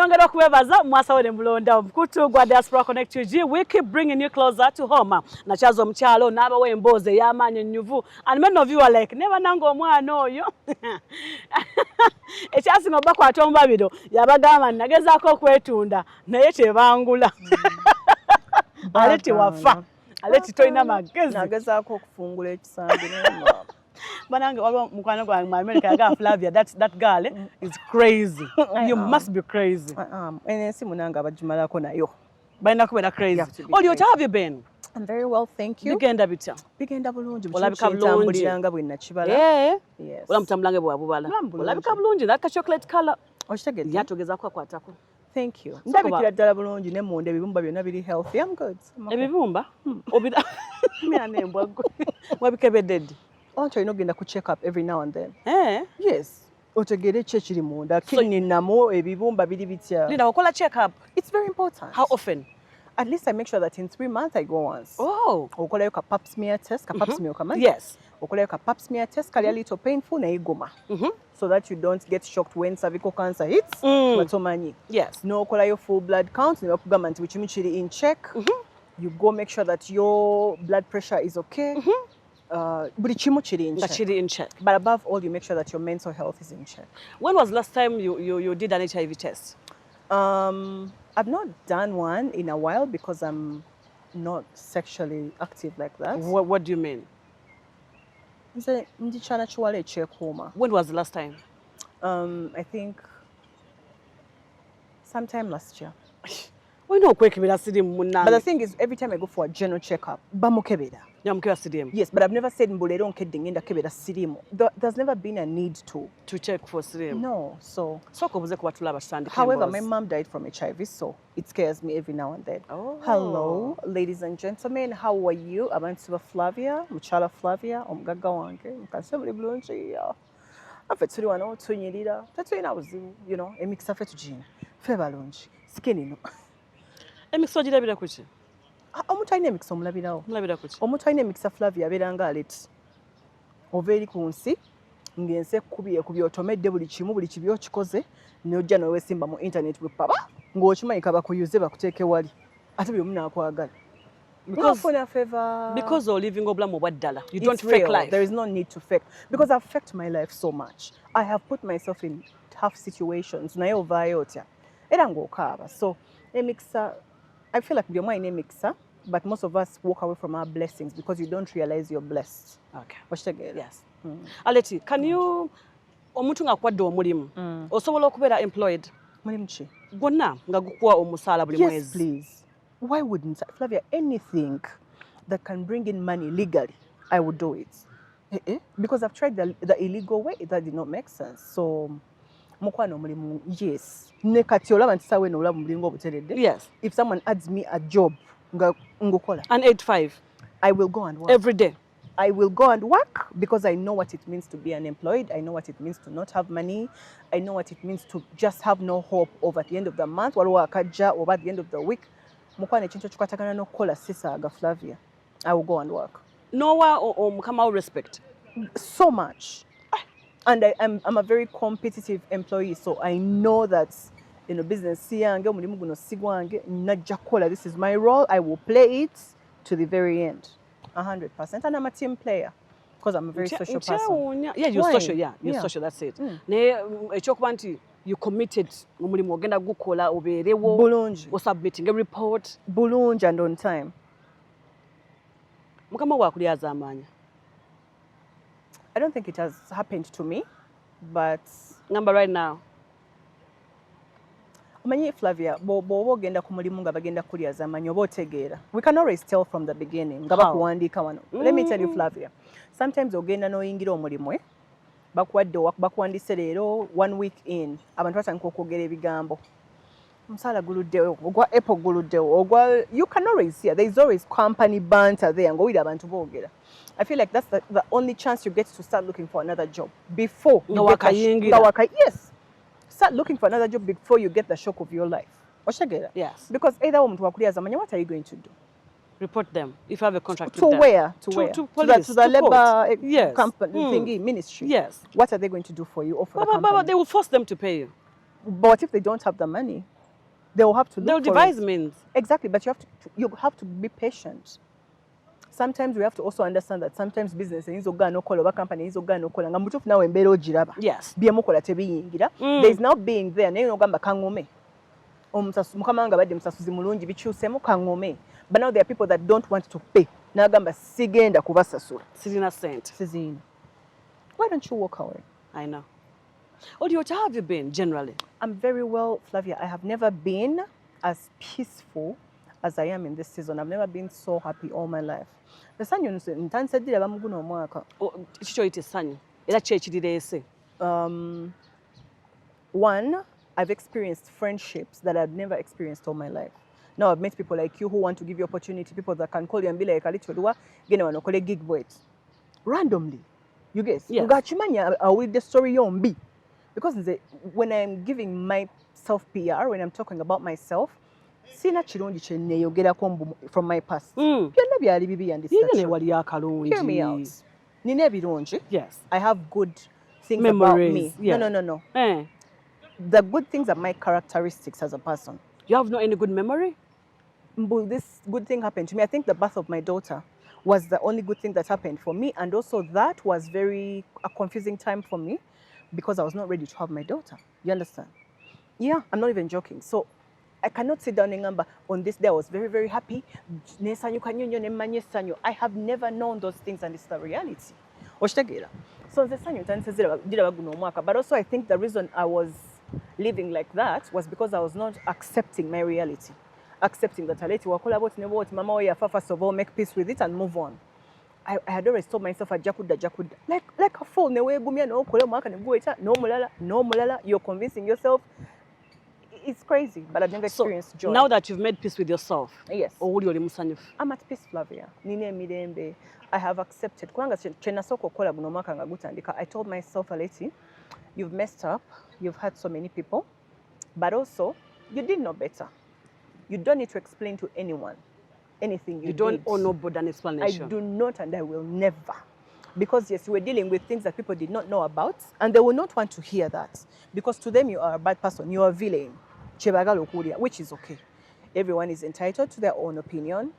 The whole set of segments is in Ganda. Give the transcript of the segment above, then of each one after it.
Nyongera okubebaza mwasa wene mulonda mkutu gwa Diaspora Connect UG. We keep bringing you closer to home. Na chazo mchalo naba we mboze yamanye nyuvu. And many of you are like never nango omwana oyo. Ekyasi ngoba kwa tomba bido yabagamba nagezako kwetunda naye tebangula. Aleti wafa. Aleti toina magezi. Nagezako okufungula ekisambi ne Banange waliwo mukwano gwa America yaga Flavia, that girl is crazy. You must be crazy. Ensi munanga abajimalako nayo. Baina kubera crazy. Olio, how have you been? I'm very well, thank you. Bigenda bitya? Bigenda bulungi. Olabika bulungi. Tambuliranga bwe nakibala. Yes. Olamutambulanga bwe wabubala. Olabika bulungi. That chocolate color. Okitegedde? Yatogezaako akwatako. Thank you. Ndabikira ddala bulungi ne munda ebibumba byonna biri healthy. I'm good. Ebibumba? Obira. Myane mbwa gwe. Wabikebedde. Onto inogenda ku check up every now and then. Yes. Otegere kye kiri munda. Kidney namo ebibumba biri bitya. Linda wakola check up. It's very important. How often? At least I make sure that in 3 months I go once. Oh. Okola yo ka pap smear test, ka pap smear kama. Yes. Okola yo ka pap smear test, kali a little painful na igoma. So that you don't get shocked when cervical cancer hits. Matomanyi. Yes. No okola yo full blood count, ne bakugamba nti bikimu kiri in check. You go make sure that your blood pressure is okay. Buli kimu kiri in check. But above all, you make sure that your mental health is in check. When was the last time you did an HIV test? I've not done one in a while because I'm not sexually active like that. What do you mean? When was the last time? I think sometime last year. But the thing is, every time I go for a general checkup, yes, but I've never said there's never been a need to check for sirimu. No, so however, my mom died from HIV, so it scares me every now and then. Oh. Hello, ladies and gentlemen, how are you? Abantu Flavia, Muchala Flavia, omugaga wange, mukasebuli bulungi. Afe tuli wano tunyirira. Tatulina buzibu, you know, emikisa fe tujina. Fe balungi. Skinny no. Emikisa ogirabira kuki? Omuntu alina emikisa omulabirawo. Mulabira kuki? Omuntu alina emikisa Flavia abeeranga Aleti. Ova eri ku nsi, ng'ensi ekubye otomedde buli kimu, buli kibi okikoze, n'ojja n'oweesimba mu internet bwe papa, ng'okimanyi bakuyuze bakuteeke wali. Ate buli omu n'akwagala. Because you're living obulamu obwa ddala. You don't fake life. There is no need to fake. Because I've faked my life so much. I have put myself in tough situations. Naye ovaayo otya. Era ng'okaaba. So, emikisa, I feel like we're more in a mixer, but most of us walk away from our blessings because you don't realize you're blessed. Okay. Yes. Aleti, can you omuntu nga kwadde omulimu osobola okubeera employed? Mulimu ki? Gwonna nga gukuwa omusaala buli mwezi. Yes, please. Why wouldn't I? Flavia, anything that can bring in money legally, I would do it. Because I've tried the illegal way, that did not make sense. So, mukwano mulimu, yes. Nekati olaba nti sawe n'olaba mulingo obuteredde. Yes. If someone adds me a job, ngokola. An 8-5. I will go and work. Every day. I will go and work because I know what it means to be unemployed. I know what it means to not have money. I know what it means to just have no hope over the end of the month, waliwo akajja over the end of the week. Mukwana ekintu ekikwatagana n'okukola sisaaga Flavia. I will go and work. Nowa or mukama respect? So much. And I'm a very competitive employee, so I know that business siyange omulimu guno sigwange najja kukola. This is my role. I will play it to the very end. 100%. And I'm a team player because I'm a very social person. Yeah, you're social. Yeah, you're social. That's it. Ne ekyokuba nti you committed omulimu ogenda gukola obeerewo bulungi or submitting a report bulungi and on time. Mukama waakulyaza amaanya. I don't think it has happened to me, but number right now. Omanyi Flavia, bw'oba ogenda ku mulimu nga bagenda kulyaza amaanyi oba otegeera. We can always tell from the beginning nga bakuwandiika wano. Let me tell you Flavia, sometimes ogenda n'oyingira omulimu bakuwandiise leero 1 week in abantu batandika okwogera ebigambo. Omusaala guluddewo, ogwa Apple guluddewo, ogwa you can always hear. There is always company banter there ng'owulira abantu boogera. I feel like that's the only chance you get to start looking for another job before you yes. Start looking for another job before you get the shock of your life. Yes. Because either omuntu wakulyaza amanya, what are you going to do? Report them if you have a contract to with them. Where? To police, to the labor yes. company thingy ministry. Yes. What are they going to do for you? Or for the company? But they will force them to pay you. But if they don't have the money, they will have to look They'll for devise it. means. Exactly, but you have to be patient. Sometimes we have to also understand that sometimes business is no call over company is no call nga mutufu nawe embeera ogiraba. Yes. Byemukola tebiyingira. There is now being there naye nogamba kangome. Mukama nga badde musasuzi mulungi bikyusemu kangome. But now there are people that don't want to pay. Nagamba sigenda kubasasula. Sirina cent. Sizina. Why don't you walk away? I know. How have you been generally? I'm very well, Flavia. I have never been as peaceful as I am in this season. I've never been so happy all my life. The Sanyu ntansadira bamuguno omwaka. Chicho ite Sanyu. Era chechidirese. One, I've experienced friendships that I've never experienced all my life. Now I've met people like you who want to give you opportunity, people that can call you and be like, "Alichodwa, gene wanokole gig boys." Randomly. You guess? Yes. Ngachimanya I will the story yombi. Because when I'm giving myself PR, when I'm talking about myself, sina chirundi chene yogera from my past. Byonna byali bibi and hear me out. Nine birungi. Yes. I have good things memories. About me. Yeah. No. The good things are my characteristics as a person. You have not any good memory? This good thing happened to me. I think the birth of my daughter was the only good thing that happened for me. And also that was a confusing time for me because I was not ready to have my daughter. You understand? Yeah, I'm not even joking. So I cannot sit down and remember on this day I was very, very happy. I have never known those things and it's the reality. So but also I think the reason I was living like that was because I was not accepting my reality. Accepting that Aleti wakola about never what mama we first of all make peace with it and move on. I had always told myself a jakuda like a fool newe gumya no kola mwaka nebueta no mulala you're convincing yourself. It's crazy, but I've never experienced joy. Now that you've made peace with yourself, yes. I'm at peace, Flavia. Nine mirembe. I have accepted. I told myself, Aleti, you've messed up. You've hurt so many people, but also you did know better. You don't need to explain to anyone anything you don't owe nobody an explanation. I do not, and I will never. Because yes, you were dealing with things that people did not know about, and they will not want to hear that. Because to them, you are a bad person, you are a villain, which is okay. Everyone is entitled to their own opinion.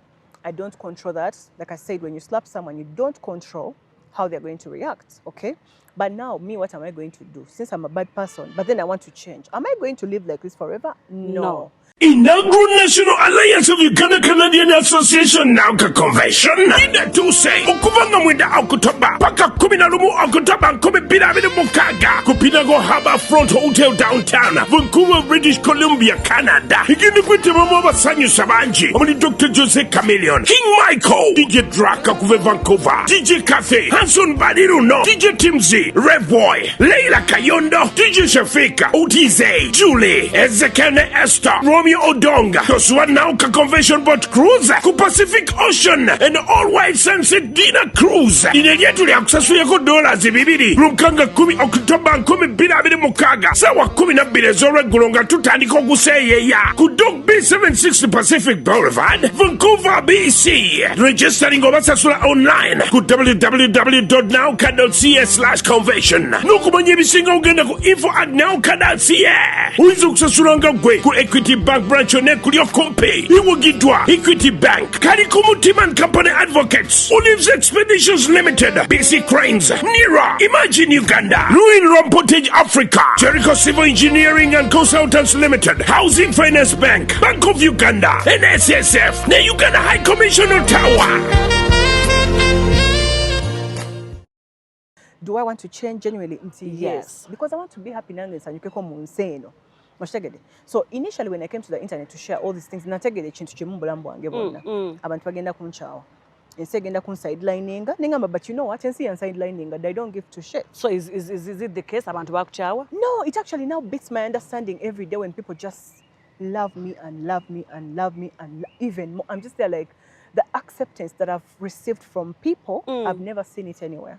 I don't control that. Like I said, when you slap someone, you don't control how they're going to react, okay? But now, me, what am I going to do? Since I'm a bad person, but then I want to change. Am I going to live like this forever? No. Inaugural National Alliance of Uganda Canadian Association Nauka Convention. Ina Tuesday, okuvanga mwenda October, paka 11 October 12 mukaga, Kupinago Harbour Front Hotel downtown, Vancouver, British Columbia, Canada. Igini kwete mama Sanyu Sabanji, omuli Dr. Jose Chameleon, King Michael, DJ Draka kuve Vancouver, DJ Cafe, Hanson Badiruno, DJ Timzi, Rev Boy, Leila Kayondo, DJ Shafika, Otize, Julie, Ezekiel Esther, Romeo Odonga, Toswa Nauka Convention Boat Cruise, ku Pacific Ocean, and all-white sunset dinner cruise. Inelietu ya kusasuya ko $2 Rumkanga 10 October 12 mukaga. Sawa 12 zore gulonga tutandika okuseeyeya. Ku Dock Bay 760 Pacific Boulevard, Vancouver, BC. Registering obasasula online ku www.nauka.ca/convention. Nukumanya ebisinga ogenda ku info@nauka.ca. Uyinza okusasulanga gwe ku Equity Bank branch ne kulyo kompe. Iwugidwa Equity Bank. Kali Kumutiman Company Advocates. Olives Expeditions Limited. BC Cranes. Nira. Imagine Uganda. Ruin Rompotage Africa. Jericho Civil Engineering and Consultants Limited. Housing Finance Bank. Bank of Uganda. NSSF. Ne Uganda High Commission Ottawa. Do I want to change genuinely? Yes. Because I want to be happy now and you can come on say no. So initially when I came to the internet to share all these things, nategede chintu chemumbulambo wange bonna. Abantu bagenda kunchawa. Ense genda kun sidelininga. Ningamba, but you know what? Ense and sidelininga, they don't give two shit. So is it the case abantu bakuchawa? No, it actually now beats my understanding every day when people just love me and love me and love me and even more. I'm just there like the acceptance that I've received from people, I've never seen it anywhere.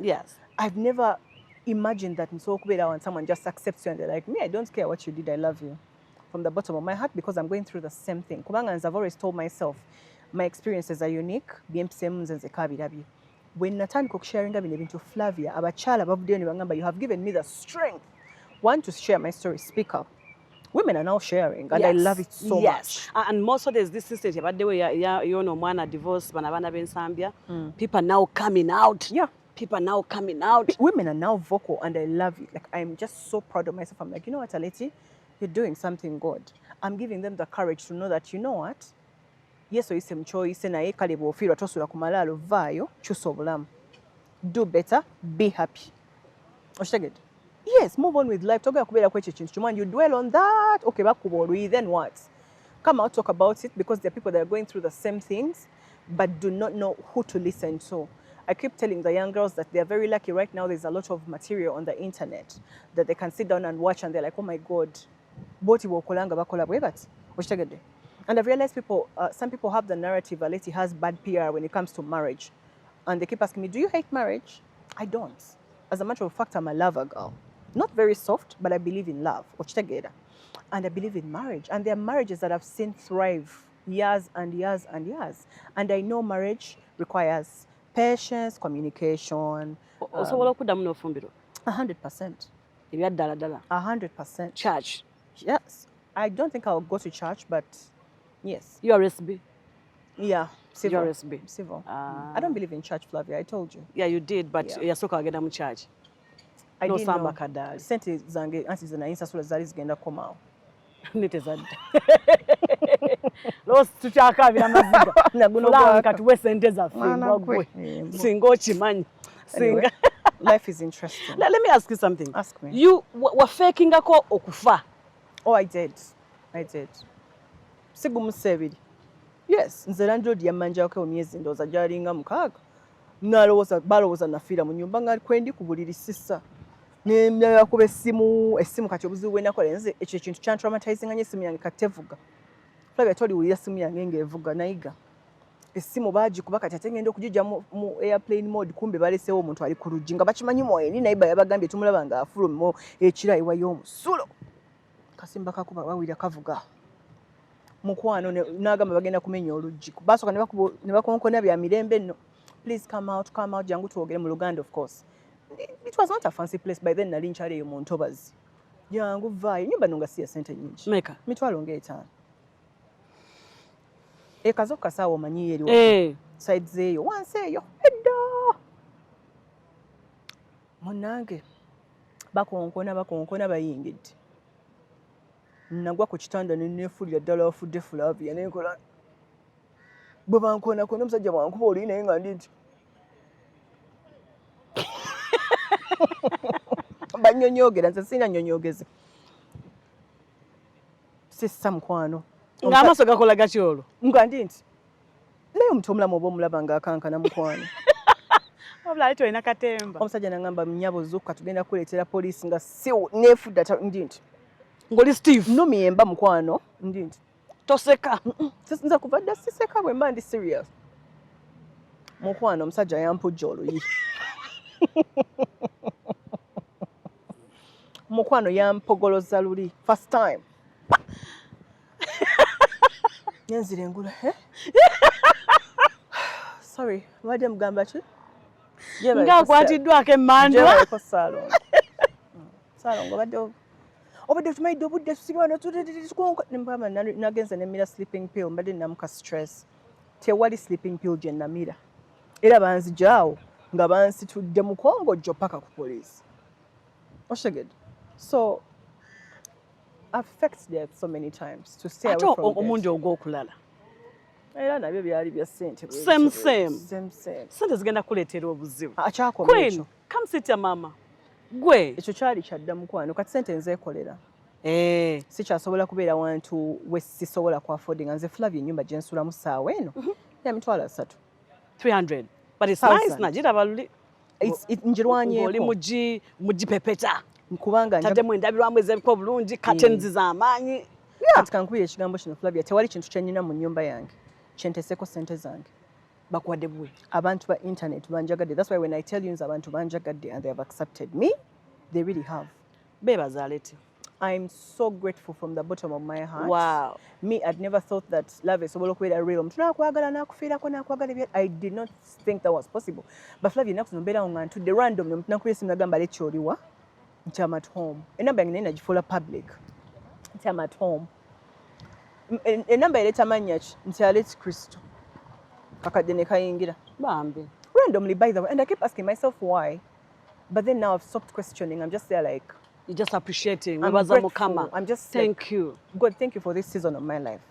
Yes. I've never imagined that in so when someone just accepts you and they're like, me, I don't care what you did, I love you. From the bottom of my heart, because I'm going through the same thing. Kubanga, I've always told myself, my experiences are unique. When Nathan Cook sharing into Flavia, Abachala, you have given me the strength. want to share my story, speak up. Women are now sharing, and I love it so much. And also there's this instance about the way you know one divorce banabana ben Zambia. People are now coming out. Yeah. People are now coming out. Women are now vocal, and I love it. Like, I'm just so proud of myself. I'm like, you know what, Aleti? You're doing something good. I'm giving them the courage to know that, you know what? Yes, oyise mchoyise naye kale bw'ofiirwa tosula ku malaalo vaayo kyusa obulamu. Do better, be happy. Oshitegedde? Yes, move on with life. Togera kubeera kwekyo ekintu kimu and you dwell on that. Okay, bakuba olwi, then what? Come out, talk about it, because there are people that are going through the same things but do not know who to listen to. I keep telling the young girls that they are very lucky right now. There's a lot of material on the internet that they can sit down and watch, and they're like, oh my God, boti wokolanga bakola bwe bati. Oshitegedde? And I've realized some people have the narrative that Aleti has bad PR when it comes to marriage. And they keep asking me, do you hate marriage? I don't. As a matter of fact, I'm a lover girl. Not very soft, but I believe in love. And I believe in marriage. And there are marriages that I've seen thrive years and years and years. And I know marriage requires patience, communication. Osobola okuddamu n'ofumbiro. 100%. Ebya ddala ddala. 100%. Church. Yes. I don't think I'll go to church, but yes. You are SB. Yeah. Civil. You're SB. Civil. I don't believe in church, Flavia. I told you. Yeah, you did, but Yeah. yasooka agenda mu church. I No didn't know. samba kadaali. Sente zange anti zina insasula zali zigenda kukomaawo. Netezadde. Losi tukyakaabira amaziga. Fulanga katuwe sente zaffe ngwaggwe. Singa okimanyi. Anyway, life is interesting. Let me ask you something. Ask me. You were fakingako okufa. Oh, I did. Sigumusa ebiri. Yes, nze landlord yammanjako emyezi ndowooza gyalinga 6. Balowooza nafiira mu nyumba nga kwendi ku buliri sissa. Nemyala kuba essimu kati obuzibu bwe nakola nze ekyo ekintu kyantraumatizinga nnyo essimu yange kati evuga. Flavia toliwulira essimu yange ng'evuga nayiga. Essimu baagikuba kati ate ngenda okugijja mu airplane mode, kumbe baleseewo omuntu ali ku luggi nga bakimanyi mwoyeni naye yabagambye tumulaba ng'afuluma ekira ewa y'omusulo. Kasimba kakuba wawulira kavuga. Mukwano n'agamba bagenda kumenya oluggi. Basooka ne bakonkona bya mirembe nno. Please come out, jangu tuwogere mu Luganda, of course. It was not a fancy place by then, nali nkyali eyo mu Ntobazi. Jangu vaayo, nyumba nno nga si ya ssente nnyingi. Meka. Mitwalo ng'etaano. Eka zokka saawa omanyi eri sides eyo, wansi eyo, edda. Munnange, bakonkona bayingidde. Nagwa ku kitanda ne neefulira ddala wafudde Flavia ne nkola. Bwe bankonako n'omusajja bwankuba oli naye nga ndi nti. Bannyonyoogera, nze sirina nnyonyoogeze. Sissa mukwano. Ng'amaaso gakola gatya olwo? Nga ndi nti. Naye omuntu omulamu oba omulaba ng'akankana mukwano. Wabula ate olina katemba. Omusajja n'agamba nnyabo zukka tugenda kuleetera poliisi nga si neefudde ndi nti. Ng'oli Steve. Nomiyemba mukwano ndi nti. Toseka. Nza kuva dda siseka bwe mba ndi serious. Mukwano omusajja yampujja oluyi. Mukwano yampogoloza luli. First time. Nenzire engula. Sorry, wadde mugamba ki? Ng'akwatiddwako emmandwa. Gyewaleko Saalongo. Saalongo obadde tumayidde obudde tusibana nembama nagenza nemira sleeping pill mbadde namuka stress. Tewali sleeping pill gye namira. Era banzijaawo nga bansitudde mu kongojjo paka ku poliisi. Oshitegedde? So, I've faced death so many times to stay away from death. Omundi ogw'okulala. Era nabyo byali bya ssente. Same. Ssente zigenda kuleetera obuzibu. Akyakoma ekyo. Queen, come sit ya mama. Gwe. Ekyo kyali kyadda mukwano kati ssente nzeekolera. Sikyasobola kubeera wantu we sisobola ku affordinga. Nze Flavia ennyumba gye nsulamu ssaawa eno ya mitwalo 3. 300. But it's nice nagiraba luli. Njirwanyeeko. Oli mugipepeta. Kubanga taddemu endabirwamu ezebiko obulungi curtains z'amaanyi. Kati kankubira ekigambo kino Flavia, tewali kintu kye nnina mu nnyumba yange kyenteeseko ssente zange. Bakuwadde bwe. Abantu ba internet banjagadde. That's why when I tell you nze abantu banjagadde and they have accepted me, they really have. Beebaza Aleti. I'm so grateful from the bottom of my heart. Wow. Me, I'd never thought that love is a real. I did not think that was possible. But Flavia, the random, I'm at home. Enamba yange nagifuula public. I'm at home. Enamba ereta amannya ki nti Aleti Crystal. Kakadde ne kayingira. Bambi. Randomly, by the way. And I keep asking myself why. But then now I've stopped questioning. I'm just there like... You're just appreciating. I'm grateful. I'm just thank you. God, thank you for this season of my life.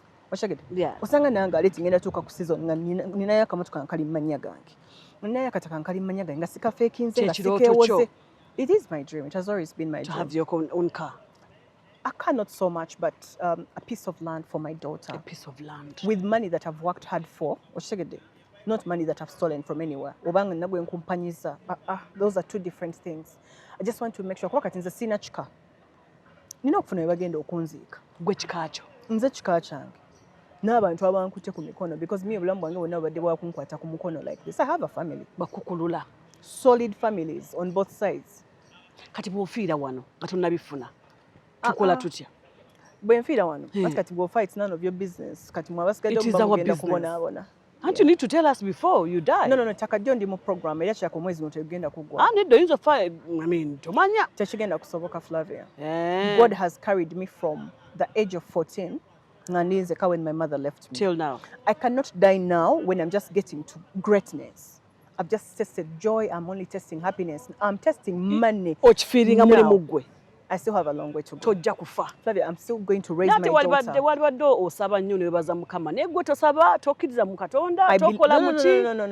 Yeah. Osanga nanga Aleti ngenda tuuka ku season nga ninayo akamotoka nkali mmanya gange. Ninayo akataka nkali mmanya gange nga sika fake nze nga sikeewoze. It is my dream. It has always been my dream. To have your own car. A car not so much, but a piece of land for my daughter. A piece of land. With money that I've worked hard for. Not money that I've stolen from anywhere. Those are two different things. I just want to make sure kwakati nze sina chika. Nina okufuna we bagenda okunziika. Gwe chika kyo. Nze chika kyange. N'abantu abankutte ku mikono because me obulamu bwange bwonna bubadde bwakunkwata ku mukono like this. I have a family. Bakukulula. Solid families on both sides. Kati bw'ofiira wano nga tonnabifuna. Tukola tutya. Bwe nfiira wano. Kati bw'ofa it's none of your business. Kati mwabasigadde mugenda kubonaabona. And you need to tell us before you die. No, takajjo ndi mu program era kyako mwezi no tegenda kugwa. Nedda oyinza fa, I mean, tomanya. Tekigenda kusoboka Flavia. God has carried me from the age of 14 when my mother left me. Till now. I cannot die now when I'm just getting to greatness. I've just tested joy, I'm only testing happiness. I'm testing money. Now. I still have a long way to go. Flavia, I'm still going to raise my daughter.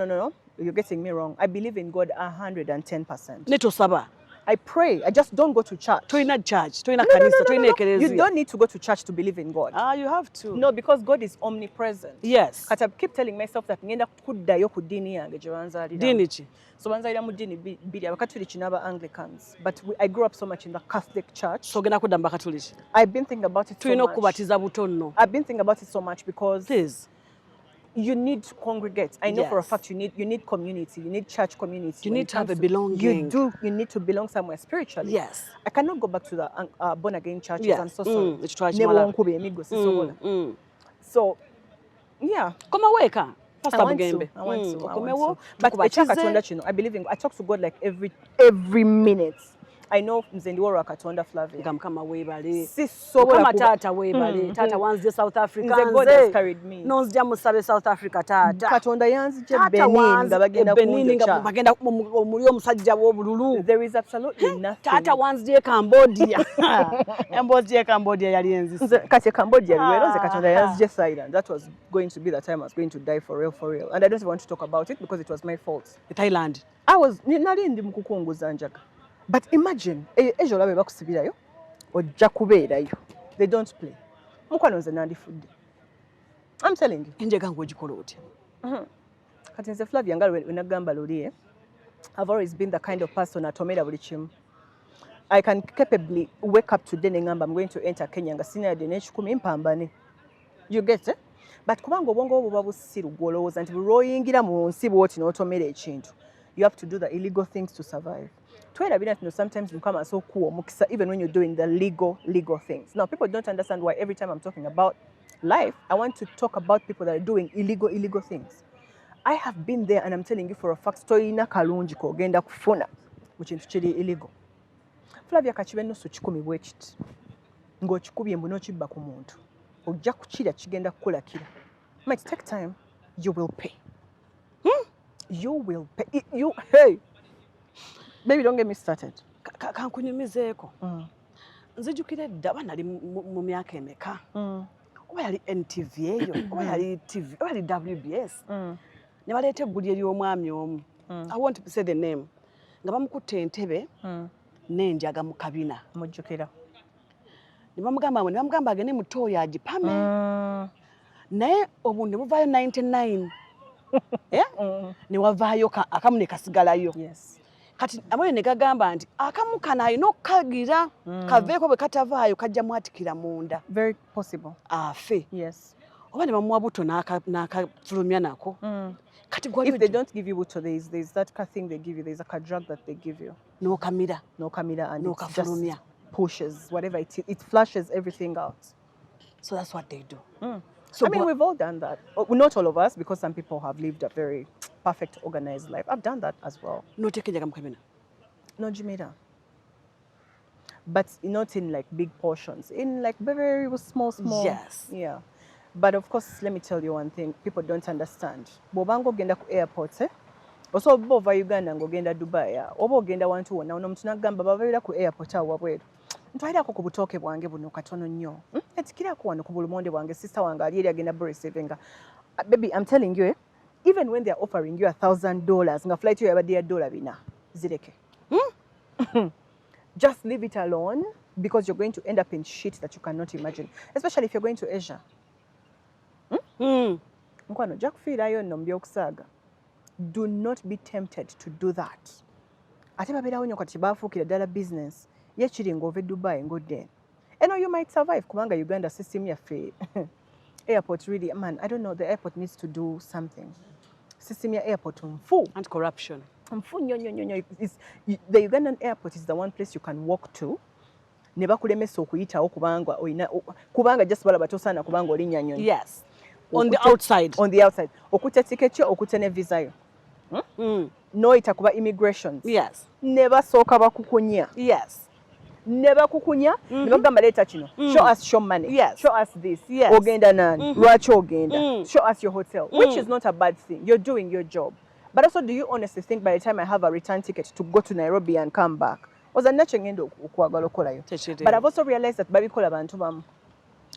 No. You're getting me wrong. I believe in God 110%. I pray. I just don't go to church. No. You don't need to go to church to believe in God. You have to. No, because God is omnipresent. Yes. I keep telling myself that ngenda kuddayo ku ddiini yange gye banzaalira. Ddiini ki? So banzaalira mu ddiini bbiri Abakatuliki n'Aba-Anglicans. But I grew up so much in the Catholic Church. So genda kudda mu Bakatuliki. I've been thinking about it so much. Tulina okubatiza butono. I've been thinking about it so much because... Please. You need to congregate. I know for a fact you need community. You need church community. You need to have a belonging. You do. You need to belong somewhere spiritually. Yes. I cannot go back to the born again churches. I'm so sorry. So, yeah. Come away, ka. I want to. But I believe in. I talk to God like every minute. I know Mzendiworo Katonda Flavia. Kama webale. Sisobola tata webale. Tata wanzije South Africa. God has carried me. Nonzija musabe South Africa tata. Katonda yanzije Benin nga bagenda kunjocha. Bagenda omuli omusajja w'obululu. There is absolutely nothing. Tata wanzije Cambodia. Cambodia yali enzise. Kati Cambodia liweroze Katonda yanzije Thailand. That was going to be the time I was going to die for real. And I don't want to talk about it because it was my fault. Thailand. Nali ndi mukukunguza njaga. But imagine, ejo labe bakusibirayo, ojja kubeerayo. They don't play. Mukwano nze nandifudde. I'm telling you. Enjega ng'ogikola otya? Kati nze Flavia nga we nagamba luli, I've always been the kind of person atomera buli kimu. I can capably wake up today ne ngamba I'm going to enter Kenya nga sina yadde n'ekikumi mpambane. You get it? But kubanga obwongo obwo buba busiru gw'olowooza nti buli lw'oyingira mu nsi bw'oti n'otomera ekintu. You have to do the illegal things to survive. Sometimes you come so cool, even when you're doing the legal things. Now, people don't understand why every time I'm talking about life, I want to talk about people that are doing illegal things. I have been there, and I'm telling you for a fact, story na kalungi ko genda kufuna, which is chili illegal. Flavia kachibeno so chikumi bwekiti. Ngo chikubye mbuno chibba ku muntu. Ojja kuchira kigenda kukola kira. Might take time, you will pay. You will pay. Hey! Baby, don't get me started. Kankunyumizeeko. Nzijukira dda bana ali mu myaka emeka. Oba yali NTV eyo, oba yali TV, oba yali WBS. Ne baleeta egguli ery'omwami omu. I want to say the name. Nga bamukutte entebe n'enjaga mu kabina. Mujjukira. Ne bamugamba agende mu ttooyi agipame. Naye obu ne buvaayo 99. Ne wavaayo akamu ne kasigalayo. Yes. Kati amwe ne gagamba nti akamu kana alina okukagira kaveeko bwe katavaayo kajja mwatikira munda. Very possible. Afe. Yes. Oba ne bamuwa buto n'akafulumya nako. If they don't give you buto, there's that thing they give you. There's a drug that they give you. No kamira, and it just pushes whatever it is. It flushes everything out. So that's what they do. So I mean, we've all done that. Not all of us, because some people have lived a very perfect, organized life. I've done that as well. No taking jaga mukabina. No Jimira. but not in like big portions, in like very small. Yes. Yeah. But of course, let me tell you one thing people don't understand. Bobango genda ku airport, also bova Uganda ngogenda Dubai, oba ogenda wantu wonna ono omuntu n'agamba babeera ku airport awo wabweru. Ntwalirako ku butooke bwange buno katono nnyo. Etikirako wano ku bulumonde bwange sister wange ali eri agenda receiving. Baby, I'm telling you, even when they're offering you $1,000, nga flight yo yabadde ya $4 zireke. Just leave it alone because you're going to end up in shit that you cannot imagine, especially if you're going to Asia. Nkwano ojja kufiirayo nno mu by'okusaaga. Do not be tempted to do that. Ate babeerawo nnyo kati baafuukira ddala business ye kiri ng'ova e Dubai ng'odde. And you might survive kubanga Uganda system yaffe. Airport really, man, I don't know, the airport needs to do something. System ya airport mfu. And corruption. Mfu nnyo. The Ugandan airport is the one place you can walk to. Ne bakulemesa okuyitawo kubanga just balaba tosaana kubanga olinnya nnyonyi. Yes. On the outside. On the outside. Okutta ticket yo, okutta ne visa yo. Noyita kuba immigrations. Yes. Ne basooka bakukunya. Yes. Ne bakukunya, ne bagamba leeta kino. Show us show money. Yes. Show us this. Yes. Ogenda nani? Lwaki ogenda? Show us your hotel. Which is not a bad thing. You're doing your job. But also, do you honestly think by the time I have a return ticket to go to Nairobi and come back, was a nacho ngendo okwagala okolayo? But I've also realized that babikola bantu bamu.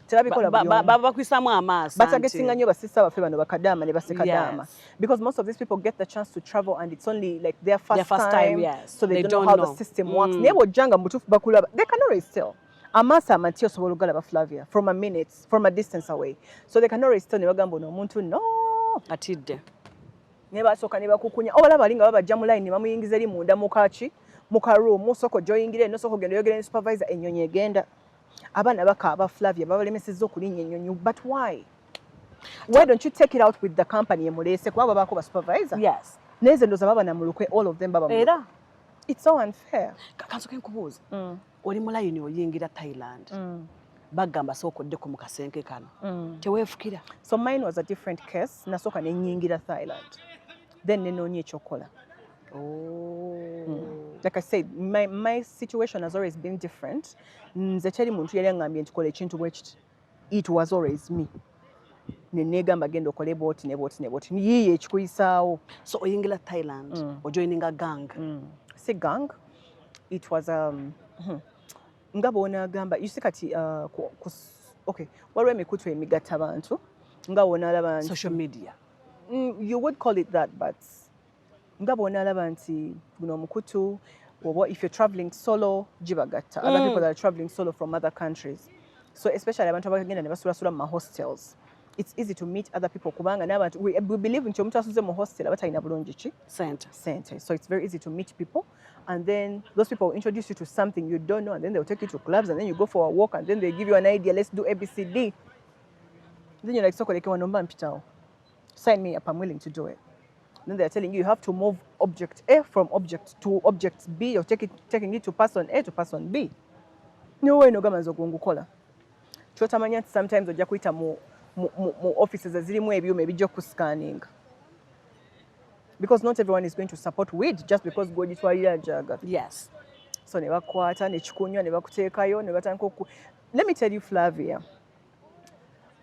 Tebabikola buyongo. Bakwisamu amaaso. Batagetinga nnyo basista baffe bano bakadaama ne basekadaama. Because most of these people get the chance to travel and it's only like their first time. Yes. So they don't know how the system works. Naye bw'ojjanga mutuufu bakulaba, they can always tell. Amaaso amanti osobola ogalaba Flavia from a distance away. So they can always tell ne bagamba ono omuntu no. Atidde. Ne basooka ne bakukunya. Obalaba bali nga babajja mu line ne bamuyingiza eri munda mu kaaki, mu karoom, osooka ojja no soko genda oyogera ne supervisor ennyonyi egenda. Abana bakaaba Flavia babalemesezza okulinnya ennyonyi. But why? Why don't you take it out with the company emuleese kuba babaako ba supervisor? Yes. Neze ndoza baba na mulukwe, all of them baba mulukwe. Era. It's so unfair. Kansoke nkubuuza. Oli mu line oyingira Thailand. Bagamba sookoddeko mu kasenke kano. Teweefukira. So mine was a different case. Nasooka ne nnyingira Thailand. Then ne noonya ekyokola. Like I said, my situation has always been different. Nze teri muntu yali angambye ntukola ekintu bwe kiti. It was always me. Ne negamba genda okole booti ne yiye ekikuyisaawo. So oyingira Thailand, ojoininga gang. Si gang. It was nga bw'onaagamba, you see kati okay, waliwo emikutu emigatta abantu nga bw'onaalaba nti social media. You would call it that, but nga bw'onaalaba nti guno omukutu, if you're traveling solo, gibagatta. Other people that are traveling solo from other countries. So especially abantu abagenda ne basulasula mu hostels. It's easy to meet other people kubanga n'abantu we believe nti omuntu asuze mu hostel abatalina bulungi ki? Center. So it's very easy to meet people. And then those people will introduce you to something you don't know, and then they'll take you to clubs, and then you go for a walk, and then they give you an idea, let's do ABCD. Then you're like, so sign me up, I'm willing to do it. Then they're telling you have to move object A from object to object B, or taking it to person A to person B. No way no gamanzo kungukola. Chotamanya sometimes ojja kuyita mu offices ezirimu ebyuma ebijja ku scanning. Because not everyone is going to support weed just because gw'ogitwalira jaga. Yes. So ne bakwata ne kikunywa ne bakuteekayo ne batandika Let me tell you Flavia.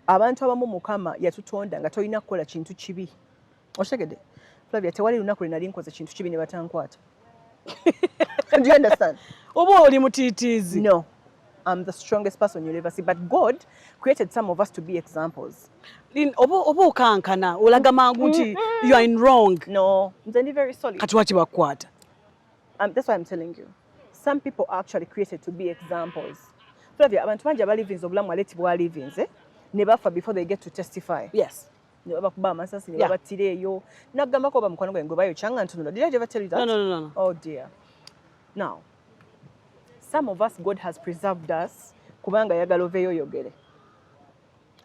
Abantu abamu Mukama yatutonda nga tolina kukola kintu kibi. Oshegede. Flavia tewali lunaku lwe nali nkoze kintu kibi ne batankwata. Do you understand? Oba oli mutiitiizi. No. I'm the strongest person you'll ever see. But God created some of us to be examples. Oba okankana olaga mangu nti you are in wrong. No, I'm very solid. Kati waki bakwata. That's why I'm telling you. Some people are actually created to be examples. Flavia, abantu bangi abalivinze obulamu Aleti bwalivinze ne bafa before they get to testify. Yes. Ne bakuba amasasi ne babatira eyo. Nagambako oba mukwano gwange bayo kyanga ntunula. Did I ever tell you that? No. Oh dear. Now, some of us, God has preserved us. Kubanga yagala oveyo yogere.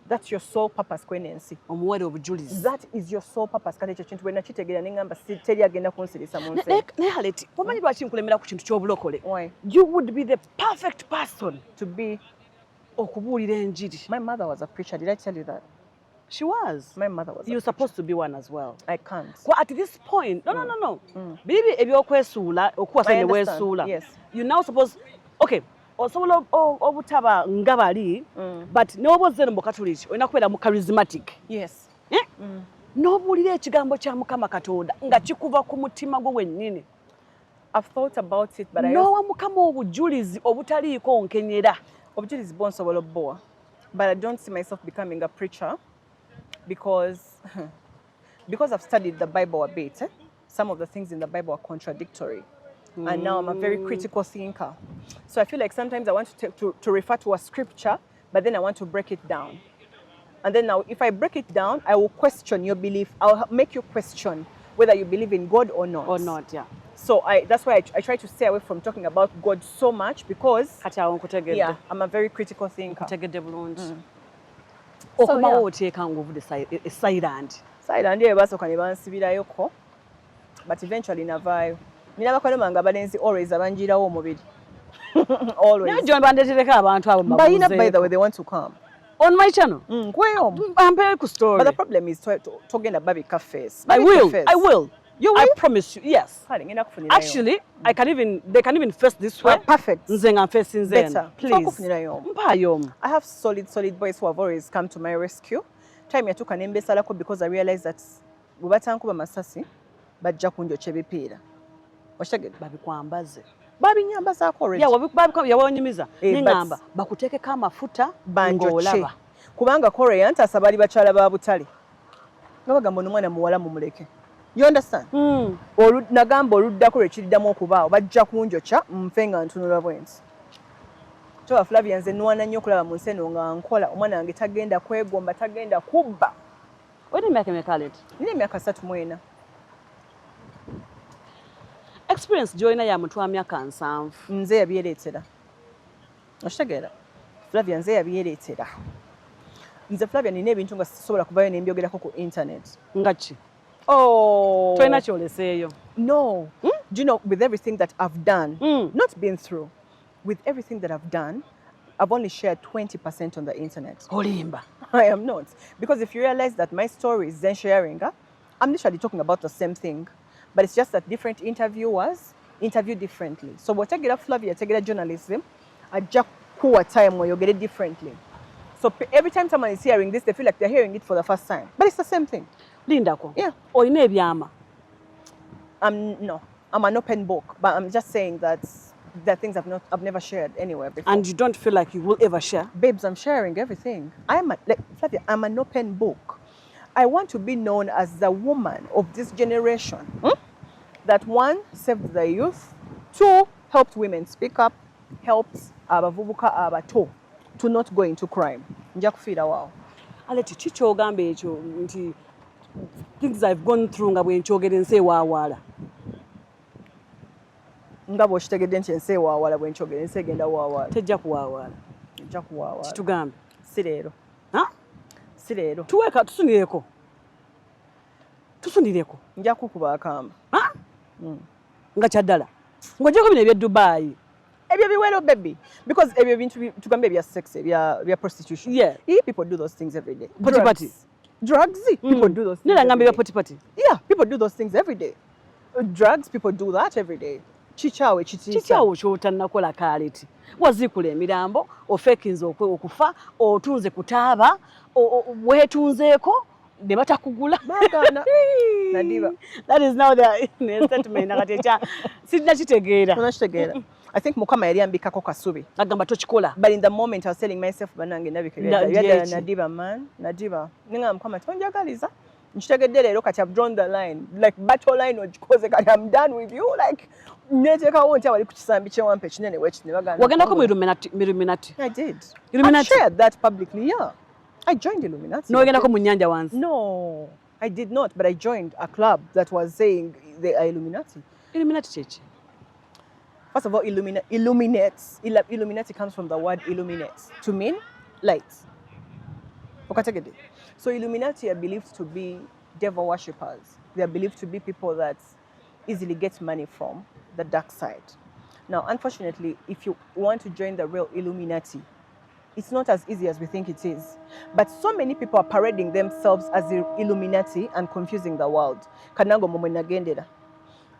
That's your sole purpose kwenensi. Omuwere obujulizi. That is your sole purpose. Kale ekyo kintu bwe nakitegeera ne ngamba teri agenda kunsirisa mu nsi. Ne Aleti, omanyi lwaki nkulemera ku kintu ky'obulokole? You would be the perfect person to be okubuulira enjiri. My mother was a preacher. Did I tell you that? She was. My mother was. You're supposed to be one as well. I can't. Well, at this point, no. Bibi ebyokwesuula okuwasa ne weesuula. Yes. You now suppose, okay, osobola obutaba nga bali but n'obozze mu Catholic olina kubeera mu charismatic. Yes. N'obuulira ekigambo kya Mukama Katonda nga kikuva ku mutima gwo wennyini. I've thought about it, but N'owa Mukama obujulizi obutaliiko nkenyera. Obujulizi bw'onsobola obbowa. But I don't see myself becoming a preacher because I've studied the Bible a bit. Some of the things in the Bible are contradictory. And now I'm a very critical thinker. So I feel like sometimes I want to refer to a scripture, but then I want to break it down. And then now, if I break it down, I will question your belief. I'll make you question whether you believe in God or not. Or not, yeah. So that's why I try to stay away from talking about God so much because yeah, I'm a very critical thinker. Okumawo oteeka ng'ovudde silent. Silent ye basooka ne bansibirayoko, but eventually navaayo. Nina bakwano bange abalenzi always abanjirawo omubiri. Always. Naye John bandetereka abantu abo mbabuuzeeko. By the way, they want to come. On my channel? Nkweyo. Bampeyo ku story. But the problem is togenda babika face. I will. You will? I promise you, yes. Actually, they can even face this way. Perfect. Nze nga facing nze. Better. Please. Mpayo. I have solid boys who have always come to my rescue. Time yatuuka ne mbeesalako because I realized that bwe batankuba masasi bajja kunjokya ebipiira. Okitegedde? Babikwambaze. Babinyambazaako already. Yawanyumiza. Nengamba bakuteekeko amafuta ng'olaba. Kubanga Korea ntaasa bali bakyala ba butale. Nga bagamba omwana muwala mumuleke. You understand? Nagamba oluddako lwe kiriddamu okubaawo bajja kunjokya nfe nga ntunula bwensi. Toba Flavia nze nwana nnyo okulaba mu nsi eno nga nkola omwana wange tagenda kwegomba tagenda kubba. Olina emyaka emeka Aleti? Nina emyaka 34. Experience gy'olina ya muntu wa myaka 7. Nze yabyereetera. Okitegeera? Flavia nze yabyereetera. Nze Flavia nina ebintu nga sisobola kuvayo ne mbyogerako ku internet. Nga ki? Oh. Tolina kyoleseeyo. No. Do you know, with everything that I've done, not been through, with everything that I've done, I've only shared 20% on the internet. Olimba. I am not. Because if you realize that my story is then sharing, I'm literally talking about the same thing. But it's just that different interviewers interview differently. So what I get up Flavia, I get journalism, I just a time where you get it differently. So every time someone is hearing this, they feel like they're hearing it for the first time. But it's the same thing. Lindako. Yeah. Oyina ebyama. No. I'm an open book, but I'm just saying that there are things I've never shared anywhere before. And you don't feel like you will ever share? Babes, I'm sharing everything. Flavia, I'm an open book. I want to be known as the woman of this generation that one, saved the youth, two, helped women speak up, helped abavubuka abato to not go into crime. Nja kufiira waawo. Aleti kikyogamba ekyo nti things I've gone through nga bwe nkyogera ensi ewaawaala. Nga bw'okitegedde nti ensi ewaawaala bwe nkyogera ensi egenda waawaala. Tejja kuwaawaala. Ejja kuwaawaala. Kitugambe. Si leero. Si leero. Tuweeka tusunireko. Tusunireko. Nja kukuba akamba. Nga kyaddala. Ng'ogyeko bino ebya Dubai. Ebyo biwero baby. Because ebyo bintu tugambe ebya sex, ebya prostitution. Yeah. People do those things every day. Potipati. Drugs. People do those things. Nera ngambe ebya potipati. Yeah, people do those things every day. Drugs, people do that every day. Chichawe chitiisa. Chichawe ky'otannakola Aleti. Wazikula emirambo, ofekinze okufa, otunze kutaaba, weetunzeeko, ne batakugula. Bagana. Nadiba. That is now the statement nakati ekya sirina kitegeera. Tunakitegeera. I think Mukama yali ambikako kasubi. Agamba tokikola. But in the moment I was telling myself banange ndabika yada Nadiba man, Nadiba. Ninga Mukama tonjagaliza. Nkitegedde leero kati I've drawn the line. Like battle line ogikoze kati I'm done with you. Like neteekawo nti wali ku kisambi kyewampa ekinene wekitine baganda. Wagendako mu Illuminati. I did. Illuminati. I shared that publicly, yeah. I joined Illuminati. No, wagendako mu nnyanja wansi. No, I did not, but I joined a club that was saying they are Illuminati. Illuminati kyeki? First of all, Illuminati comes from the word illuminate, to mean light. Okay. So Illuminati are believed to be devil worshippers. They are believed to be people that easily get money from the dark side. Now, unfortunately, if you want to join the real Illuminati, it's not as easy as we think it is. But so many people are parading themselves as the Illuminati and confusing the world. Kanango momwe nagendera.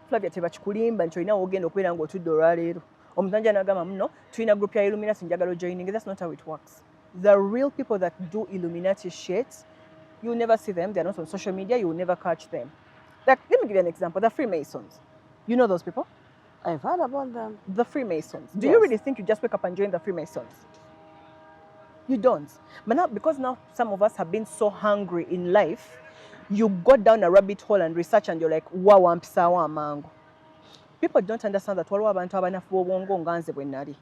Flavia tebakikulimba nti olina wogenda okubeera ng'otudde olwaleero omutanja nagamba muno tulina group ya Illuminati njagala joining. That's not how it works. The real people that do Illuminati shit, you'll never see them. They're not on social media. You'll never catch them. Like, let me give you an example. The Freemasons. You know those people? I've heard about them. The Freemasons. Do Yes. you really think you just wake up and join the Freemasons? You don't. But now, because now some of us have been so hungry in life, you go down a rabbit hole and research and you're like, wow, ampisawa amango. People don't understand that waliwo abantu abanafu bw'obwongo nga nze bwe nnali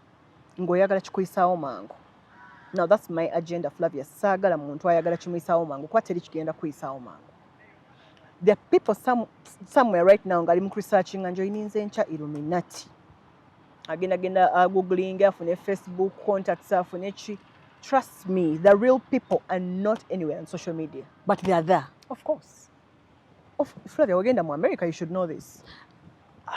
ng'oyagala kikuyisaawo mangu. Now that's my agenda, Flavia. Saagala muntu ayagala kimuyisaawo mangu kuba teri kigenda kuyisaawo mangu. There are people somewhere right now ngali mu researching and joining ncha Illuminati. Agenda googling afune Facebook contacts afune chi. Trust me, the real people are not anywhere on social media. But they are there. Of course. Flavia, wagenda mu America, you should know this.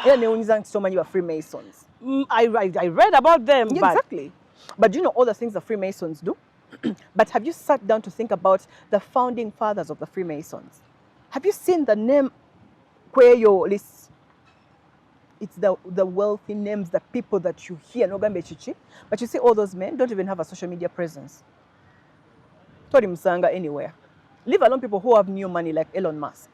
Yeah, so many are Freemasons. I read about them. Yeah, but exactly. But do you know all the things the Freemasons do? But have you sat down to think about the founding fathers of the Freemasons? Have you seen the name where your list? It's the wealthy names, the people that you hear. But you see all those men don't even have a social media presence. Tori Musanga anywhere. Leave alone people who have new money like Elon Musk.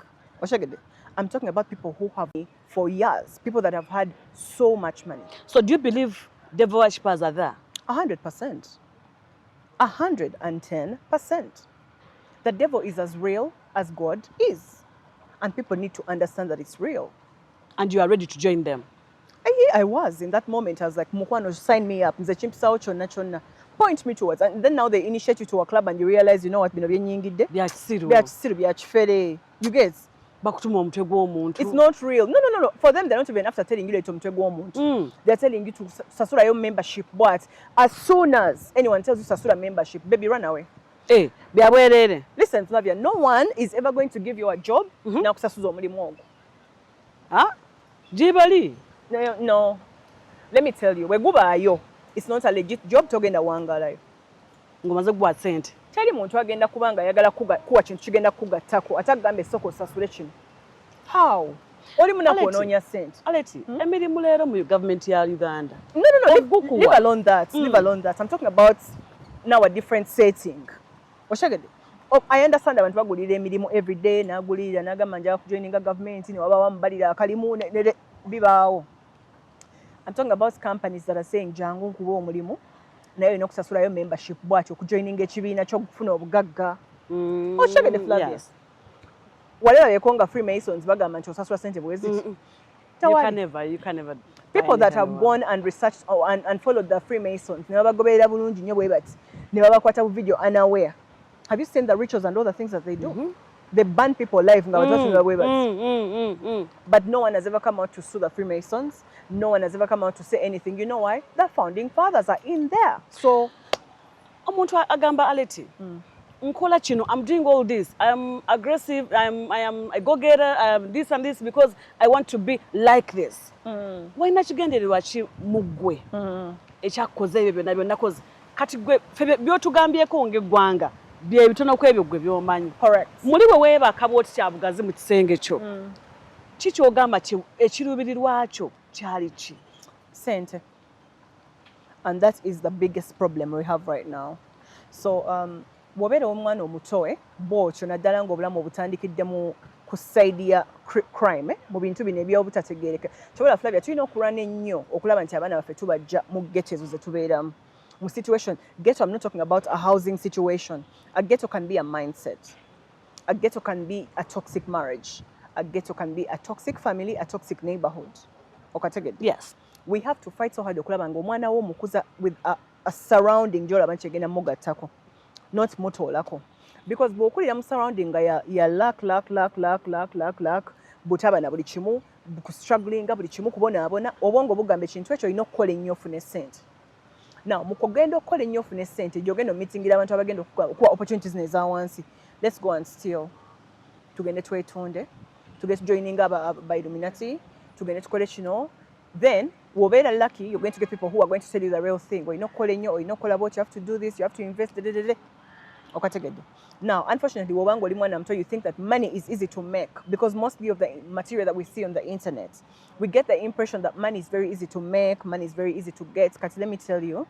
I'm talking about people who have for years, people that have had so much money. So do you believe devil worshippers are there? 100%. 110%. The devil is as real as God is. And people need to understand that it's real. And you are ready to join them? I was. In that moment, I was like, Mukwano, sign me up. Point me towards. And then now they initiate you to a club and you realize, you know what, you guys. It's not real. No. For them, they're not even after telling you to they're telling you to Sasura your membership. But as soon as anyone tells you Sasura membership, baby, run away. Hey, listen, Flavia, no one is ever going to give you a job. Huh? Jibali? No. Let me tell you, it's not a legit job to get a wanga life. Tell him to agenda kubanga yagala kuwa kintu kigenda kugattako atagambe soko sasule kino. How? Oli munakononya sent. Aleti, emirimu leero mu government ya Uganda. No. Leave alone that. Leave alone that. I'm talking about now a different setting. Oshagede. I understand abantu bagulira emirimu every day nagulira nagamba nja joining a government ni waba wambalira akalimu bibaawo. I'm talking about companies that are saying jangu kuba omulimu. Nayo ino kusasulayo membership bwatyo kujoininga ekibiina ky'okufuna obugagga. Oshagede Flavia. Yes. Whatever yekonga Freemasons bagamba nti osasula sente bwezi. You can never. People that have gone and researched and followed the Freemasons ne babagoberera bulungi nnyo bwe bati ne babakwata bu video unaware. Have you seen the rituals and all the things that they do? They ban people alive nga batatu bwe bati. But no one has ever come out to sue the Freemasons. No one has ever come out to say anything. You know why? The founding fathers are in there. So, omuntu agamba Aleti. Nkola kino, I'm doing all this. I'm aggressive. I am a go-getter. I am this and this because I want to be like this. Why not kigendererwa ki muggwe? Ekyakoze ebyo byonna byonna koze. Kati gwe byotugambyeko ng'eggwanga bye bitono ku ebyo gwe by'omanyi. Correct. Muli we weebaka bw'oti kyabugazi mu kisenge kyo. Ki ky'ogamba ekiruubirirwa kyo kyali ki? Sente. And that is the biggest problem we have right now. So, bw'obeera omwana omuto bw'otyo naddala ng'obulamu obutandikidde mu ku side ya crime mu bintu bino eby'obutategeereka. Kyobola Flavia, tulina okulwana ennyo okulaba nti abaana baffe tubajja mu ghetto ezo ze tubeeramu. Mu situation, ghetto, I'm not talking about a housing situation. A ghetto can be a mindset. A ghetto can be a toxic marriage. A ghetto can be a toxic family, a toxic neighborhood. Yes. We have to fight so hard okulaba ng'omwana wo mukuza with a surrounding gy'olaba nti egenda mugattako. Not mutoolako. Because bw'okulira mu surrounding nga ya lack, butaba na buli kimu, struggling buli kimu kubonaabona, obwongo bugamba ekintu ekyo olina okukola ennyo ofune ssente. Now, mu kugenda okukola ennyo ofune ssente, gy'ogenda omitingira abantu abagenda okuwa opportunities n'eza wansi. Let's go and steal. Tugende twetonde. Tugende joininga aba Illuminati. Tugende tukole kino. Then, wobera lucky, you're going to get people who are going to tell you the real thing. Or you know, you have to do this, you have to invest. Okategedde. Now, unfortunately, wobango oli mwana mto, you think that money is easy to make because mostly of the material that we see on the internet, we get the impression that money is very easy to make, money is very easy to get. Because let me tell you,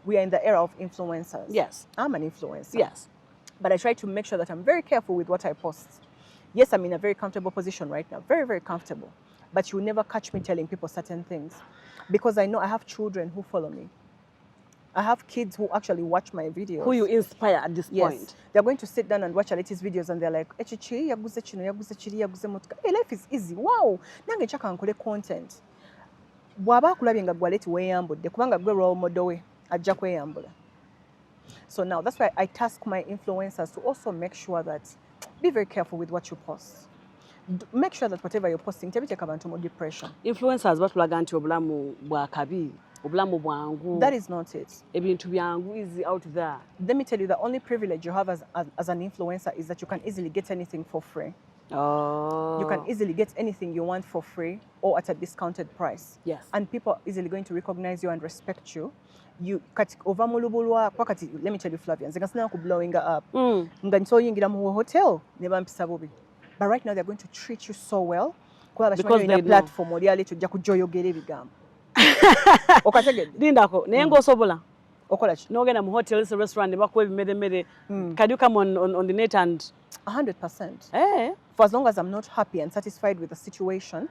we are in the era of influencers. Yes. I'm an influencer. Yes. But I try to make sure that I'm very careful with what I post. Yes, I'm in a very comfortable position right now, very, very comfortable. But you will never catch me telling people certain things because I know I have children who follow me. I have kids who actually watch my videos. Who you inspire at this point. They're going to sit down and watch Aleti's videos and they're like, hey, life is easy. Wow. Nange chaka nkole content. Bwaba kulabye nga Aleti weyambudde kubanga gwe role model we ajja kweyambula. So now that's why I task my influencers to also make sure that be very careful with what you post. Make sure that whatever you're posting tebiteeka abantu mu depression. Influencers batulaga nti obulamu bwa kabi. That is not it. Ebintu byangu is out there. Let me tell you, the only privilege you have as an influencer is that you can easily get anything for free. Oh. You can easily get anything you want for free or at a discounted price. Yes. And people are easily going to recognize you and respect you. You kati ovamulubulwa kwakati, let me tell you, Flavia, nze kasina ku blowing up. Nga nsoyingira mu hotel ne bampisa bubi. But right now they're going to treat you so well. Because they platform oli Aleti ojja kujoyogera ebigambo. Okategedde. Lindako, naye ng'osobola. Okola ki? N'ogenda mu hotels, restaurant, ne bakuwa ebimere. Can you come on the net and 100%. Eh? For as long as I'm not happy and satisfied with the situation,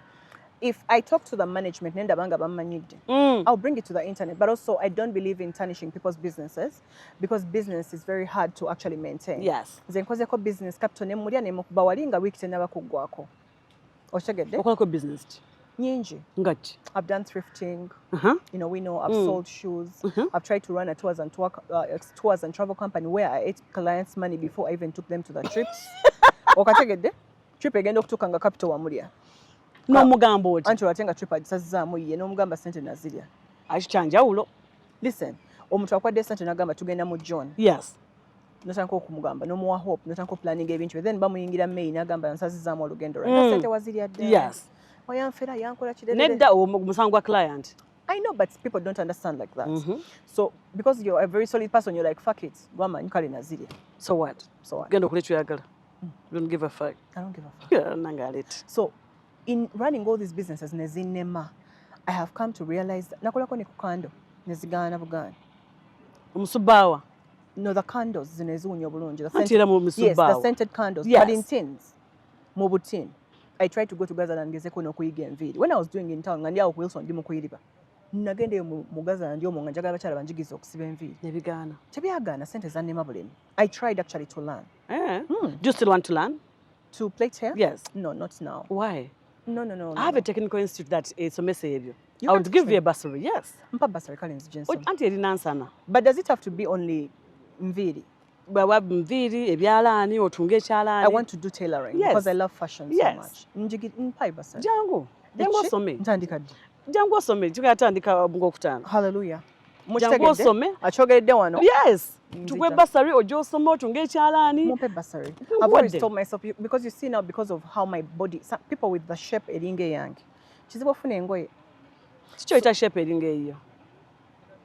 if I talk to the management, I'll bring it to the internet. But also, I don't believe in tarnishing people's businesses because business is very hard to actually maintain. Yes. Zenkozeko business capital ne mulya ne mukuba walinga week tenaba kuggwako. Otegedde? Okolako business. Nyingi. Ngati. I've done thrifting. You know, we know I've sold shoes. I've tried to run a tours and travel company where I ate clients' money before I even took them to the trips. Okategedde? Trip egenda okutuuka nga capital wamulya. N'omugamba oti. Anti olatenga trip agisazizaamu ye n'omugamba sente nazirya. Akikyanjawulo. Listen, omuntu akwadde sente n'agamba tugenda mu John. Yes. Notandika okumugamba n'omuwa hope notandika planning ebintu then bamuyingira mail n'agamba nsazizaamu olugendo lwange. Sente wazirya dde. Yes. Oyanfera yankola kidede. Nedda omusango gwa client. I know, but people don't understand like that. So because you're a very solid person, you're like, fuck it. Woman, kale nazirya. So what? So what? Genda okuleeta oyagala. You don't give a fuck. I don't give a fuck. Yeah, nangaleti. So in running all these businesses nezinema, I have come to realize that nakolako ne ku kando nezigana bugana. Omusubawa. No, the candles zino eziwunya obulungi. Yes, the scented candles. Yes. But in tins. Mu butin. I tried to go to Gaza and ngezeko n'okuyiga enviiri. When I was doing in town, nga ndi awo ku Wilson ndi mu kuyiriba. Nagenda eyo mu Gaza ndi omwo nga njagala abakyala banjigiza okusiba enviiri. Nebigaana. Tebyagaana, sente zannema bulemi. I tried actually to learn. Do you still want to learn? To plait hair? Yes. No, not now. Why? No. I have a technical institute that is a message. I would give you a bursary, yes. Mpa bursary kale nzijenso. Auntie erinansana. But does it have to be only nviiri? Bwa nviiri, ebyalaani, otunga ekyalaani. I want to do tailoring because I love fashion so much. Mpa bursary. Jangu osome. Ntandika ddi? Jangu osome, tugatandika ng'okutaano. Hallelujah. Jangu osome. Akyogeredde wano. Yes. Tukwe bursary ojo osome otunga ekyalaani. Mumpe bursary. I've always told myself, because you see now, because of how my body, some people with the shape eringa eyange. Kizibu ofuna engoye. Kiki oyita shape eringa eyo?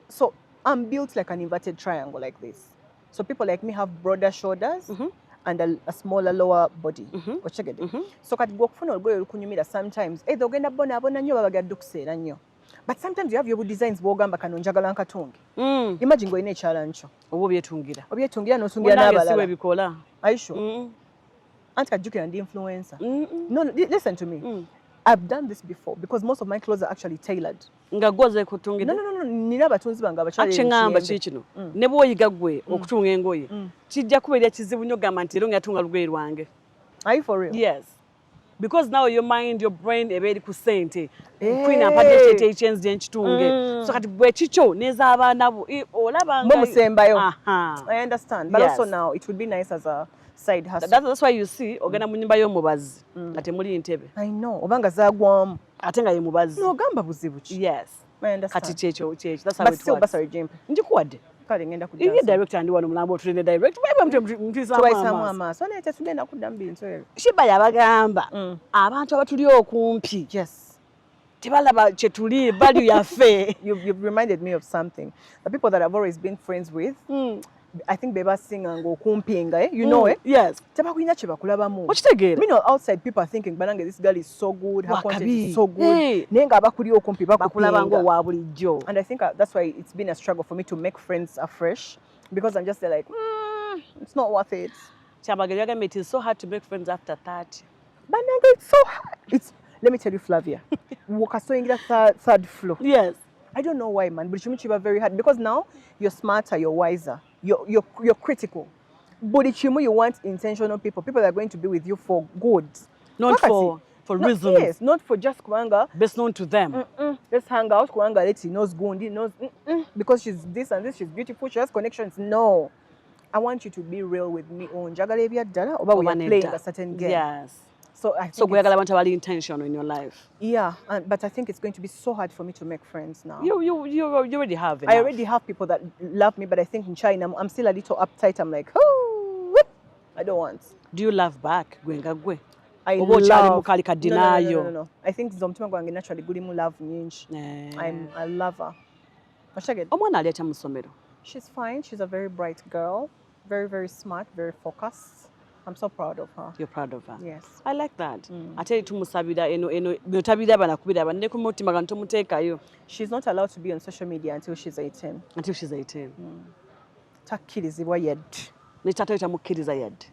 So I'm built like an inverted triangle like this. So people like me have broader shoulders and a smaller lower body. So kati gwokufuna olugoye olukunyumira sometimes either ogenda bonaabona nnyo baba gadde okuseera nnyo. But sometimes you have your designs bw'ogamba kano njagala nkatunge. Imagine ng'olina ekyalaani kyo. Oba obyetungira. Obyetungira n'otungira n'abalala. Siwe ebikola. Are you sure? Anti kajjukira ndi influencer. No, listen to me. I've done this before because most of my clothes are actually tailored. Nga gwoze kutungida? No. Nina abatunzi bange abakyala. Akingamba kikino. Ne bw'oyiga gwe okutunga engoye. Kijja kubeera kizibu nnyo gamba nti era ngatunga lugoye lwange. Are you for real? Yes. Because now your mind, your brain eba eri ku ssente. Queen ampadde kyete ekyenzi enkitunge. So kati bwe kikyo n'ez'abaana bo olaba nga. Musembayo. I understand. But also now it would be nice as a side hustle. That's why you see ogenda mu nnyumba y'omubazi nga temuli ntebe. I know. Obanga zaagwamu. Ate nga ye mubazi. N'ogamba buzibu ki? Yes. I understand. Kati kyekyo. That's how it works. But still bursary jimpe. Njikuwadde. Kale ngenda ku Ye director ndi wano mulambo otulinde direct. Bwe tubayisaamu amaaso. Ate tugenda kuddamu bintu ebyo. Shiba yabagamba abantu abatuli okumpi. Yes. Tebalaba kye tuli value yaffe. You've reminded me of something. The people that I've always been friends with, I think beba singa ng'okumpinga, you know it. Yes. Tebakulina kye bakulabamu. Okitegeera. You know, outside people are thinking, banange, this girl is so good, her content is so good. Hey. Naye nga abakuli okumpi Bakulaba bakupinga. ng'owa bulijjo. And I think that's why it's been a struggle for me to make friends afresh, because I'm just there like, it's not worth it. Kyabagere, it is so hard to make friends after 30. Banange, it's so hard. Let me tell you, Flavia, wakasoingira third floor. Yes. I don't know why, man, but it's very hard because now you're smarter, you're wiser, you're critical. But you want intentional people that are going to be with you for good. Not for reasons. Yes, not for just kuanga. Best known to them. Let's hang out. Kuanga, let's see, knows Gundi, knows because she's this and this, she's beautiful, she has connections. No. I want you to be real with me. Oh, Njagala dala, or we are playing a certain game. Yes. So I think so we are going intention in your life. Yeah, but I think it's going to be so hard for me to make friends now. You already have enough. I already have people that love me, but I think in China I'm still a little uptight. I'm like, oh, I don't want. Do you love back? I love. No. I think Zomtima Gwangi naturally good love nyingi. I'm a lover. She's fine. She's a very bright girl, very, very smart, very focused. I'm so proud of her. You're proud of her? Yes. I like that. I tell you to musabida notabida banakubida bane kumutima gantu mutekayo. She's not allowed to be on social media until she's 18. Until she's 18. Takkirizibwa yed. Ne tata tamukkiriza yed.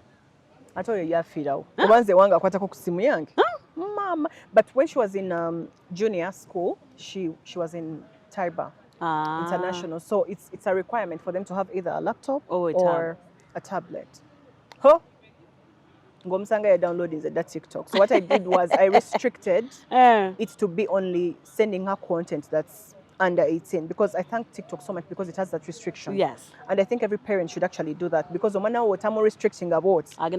I told you yafirawo. Obanze wanga kwatako ku simu yange. Mama. But when she was in junior school, she was in Taiba International. So it's a requirement for them to have either a laptop or a tablet. Huh? Ngomsanga downloading that TikTok. So what I did was I restricted it to be only sending her content that's under 18 because I thank TikTok so much because it has that restriction. Yes. And I think every parent should actually do that because omwana wo tamu restricting about. And you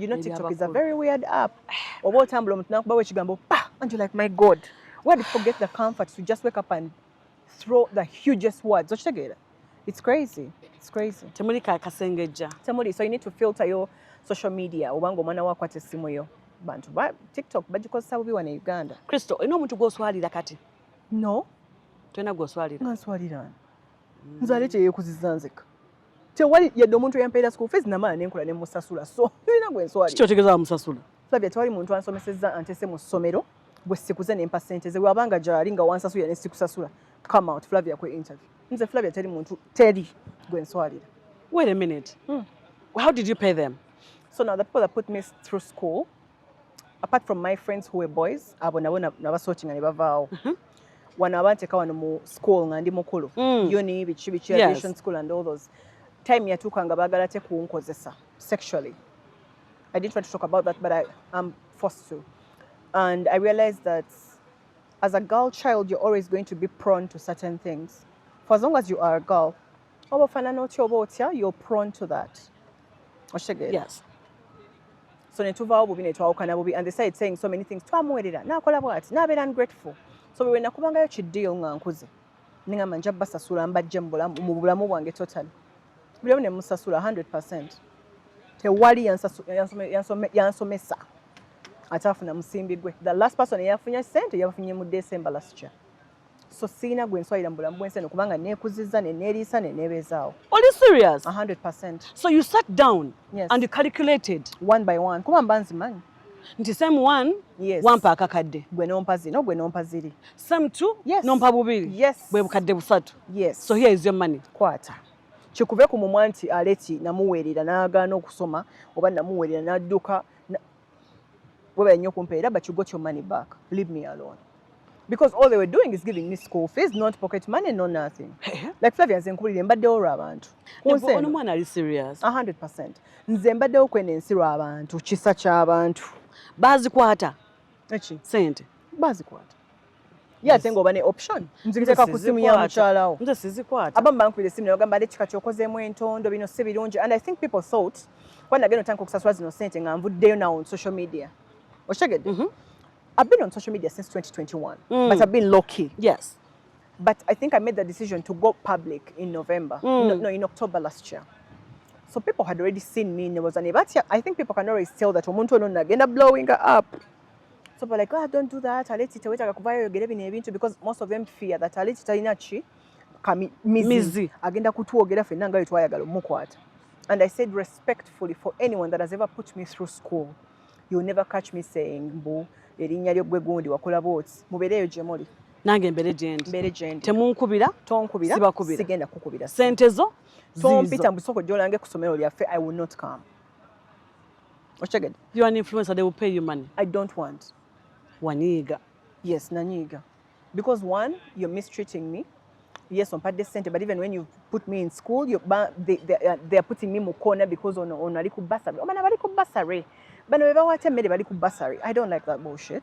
know TikTok is a very weird app. And you're like, my God, where did people get the comfort to just wake up and throw the hugest words? It's crazy. It's crazy. Temuli, so you need to filter your social media. Obango mwana wako ate simu yo. Bantu ba TikTok bagikozesa bubi wana Uganda. Crystal, ino omuntu gw'oswalira kati? No. Tolina gw'oswalira? Nswalira. Nzale kye yekuzizanzika. Tewali yadde omuntu eyampeera school fees namala nenkola ne musasula. So tolina gwe nswalira. Kiki otegeeza musasula? Flavia, tewali muntu ansomesezza antese mu ssomero bwe sikuze ne mpa ssente ze wabanga gyali nga wansasula ne sikusasula. Come out Flavia kwe interview. Nze Flavia teri muntu teri gwe nswalira. Wait a minute. How did you pay them? So now the people that put me through school, apart from my friends who were boys, abo nabo nabasoochinga ne bavaawo. Wano abanteka wano mu school nga ndi mukulu. Uni, bichi aviation school and all those. Time yatuuka nga baagala te kunkozesa sexually. I didn't want to talk about that, but I'm forced to. And I realized that as a girl child, you're always going to be prone to certain things. For as long as you are a girl, you're prone to that. Yes. So and they started saying so many things. Nabeera ungrateful. So we were nakubangayo kideal nga nkuze. Ningamba nja basasula mbajje mu bulamu bwange totally. Buli ne musasula 100%. Tewali yansomesa. Atafuna musimbi gwe. The last person eyafunya sente yafunye mu December last year. So sina gwe nswalira mu bulamu bwense kubanga neekuzizza ne neeriisa ne neebezaawo. Are you serious? 100%. So you sat down and you calculated one by one. Kuba mba nzimanyi. Nti sem 1 wampa akakadde. Gwe nompa zino, gwe nompa ziri. Sem 2 nompa bubiri. Bwe bukadde busatu. So here is your money. Kwata. Kikuve ku mumwa nti Aleti namuweerera n'agaana okusoma oba namuweerera n'adduka. Weba nnyo kumpeera, but you got your money back. Leave me alone. Because all they were doing is giving me school fees, not pocket money, no nothing. Like Flavia nze nkulire mbadde olwa abantu. Ono mwana ali serious. 100%. Nze mbadde okwenensi lwa abantu, kisa ky'abantu. Bazikwata. Eki? Sente. Bazikwata. Ate ng'oba ne option. Nzigiteeka ku simu ya mukyalawo. Nze sizikwata. Abamu bankwira simu ne bagamba kika ky'okozeemu entondo bino si birungi. And I think people thought, when nagenda otandika okusasula zino sente nga nvuddeyo now on social media. Okitegedde? I've been on social media since 2021, but I've been low-key. Yes. But I think I made the decision to go public in November. No, in October last year. So people had already seen me. There was an event. I think people can always tell that omuntu ono nagenda blowing up. So people are like, don't do that. Aleti teweta kuvayo yogere bino ebintu because most of them fear that Aleti talina chi mizi agenda kutwogera ffenna nga bwe twayagala omukwata. And I said respectfully, for anyone that has ever put me through school, you'll never catch me saying mbu erinnya lyo gwe gundi wakola bootsi mubeereyo gye muli. Nange mbere gyendi temunkubira tonkubira sibakubira sigenda kukubira sente zo tompita mu ssoko gy'olange ku ssomero lyaffe. I will not come. Ochegede. You are an influencer, they will pay you money. I don't want. Wanyiiga. Yes, nanyiiga. Because one, you're mistreating me. Yes, on the center, but even when you put me in school, they are putting me in corner because on aliku basari. Oh man, aliku basari. But no, ever me aliku basari. I don't like that bullshit.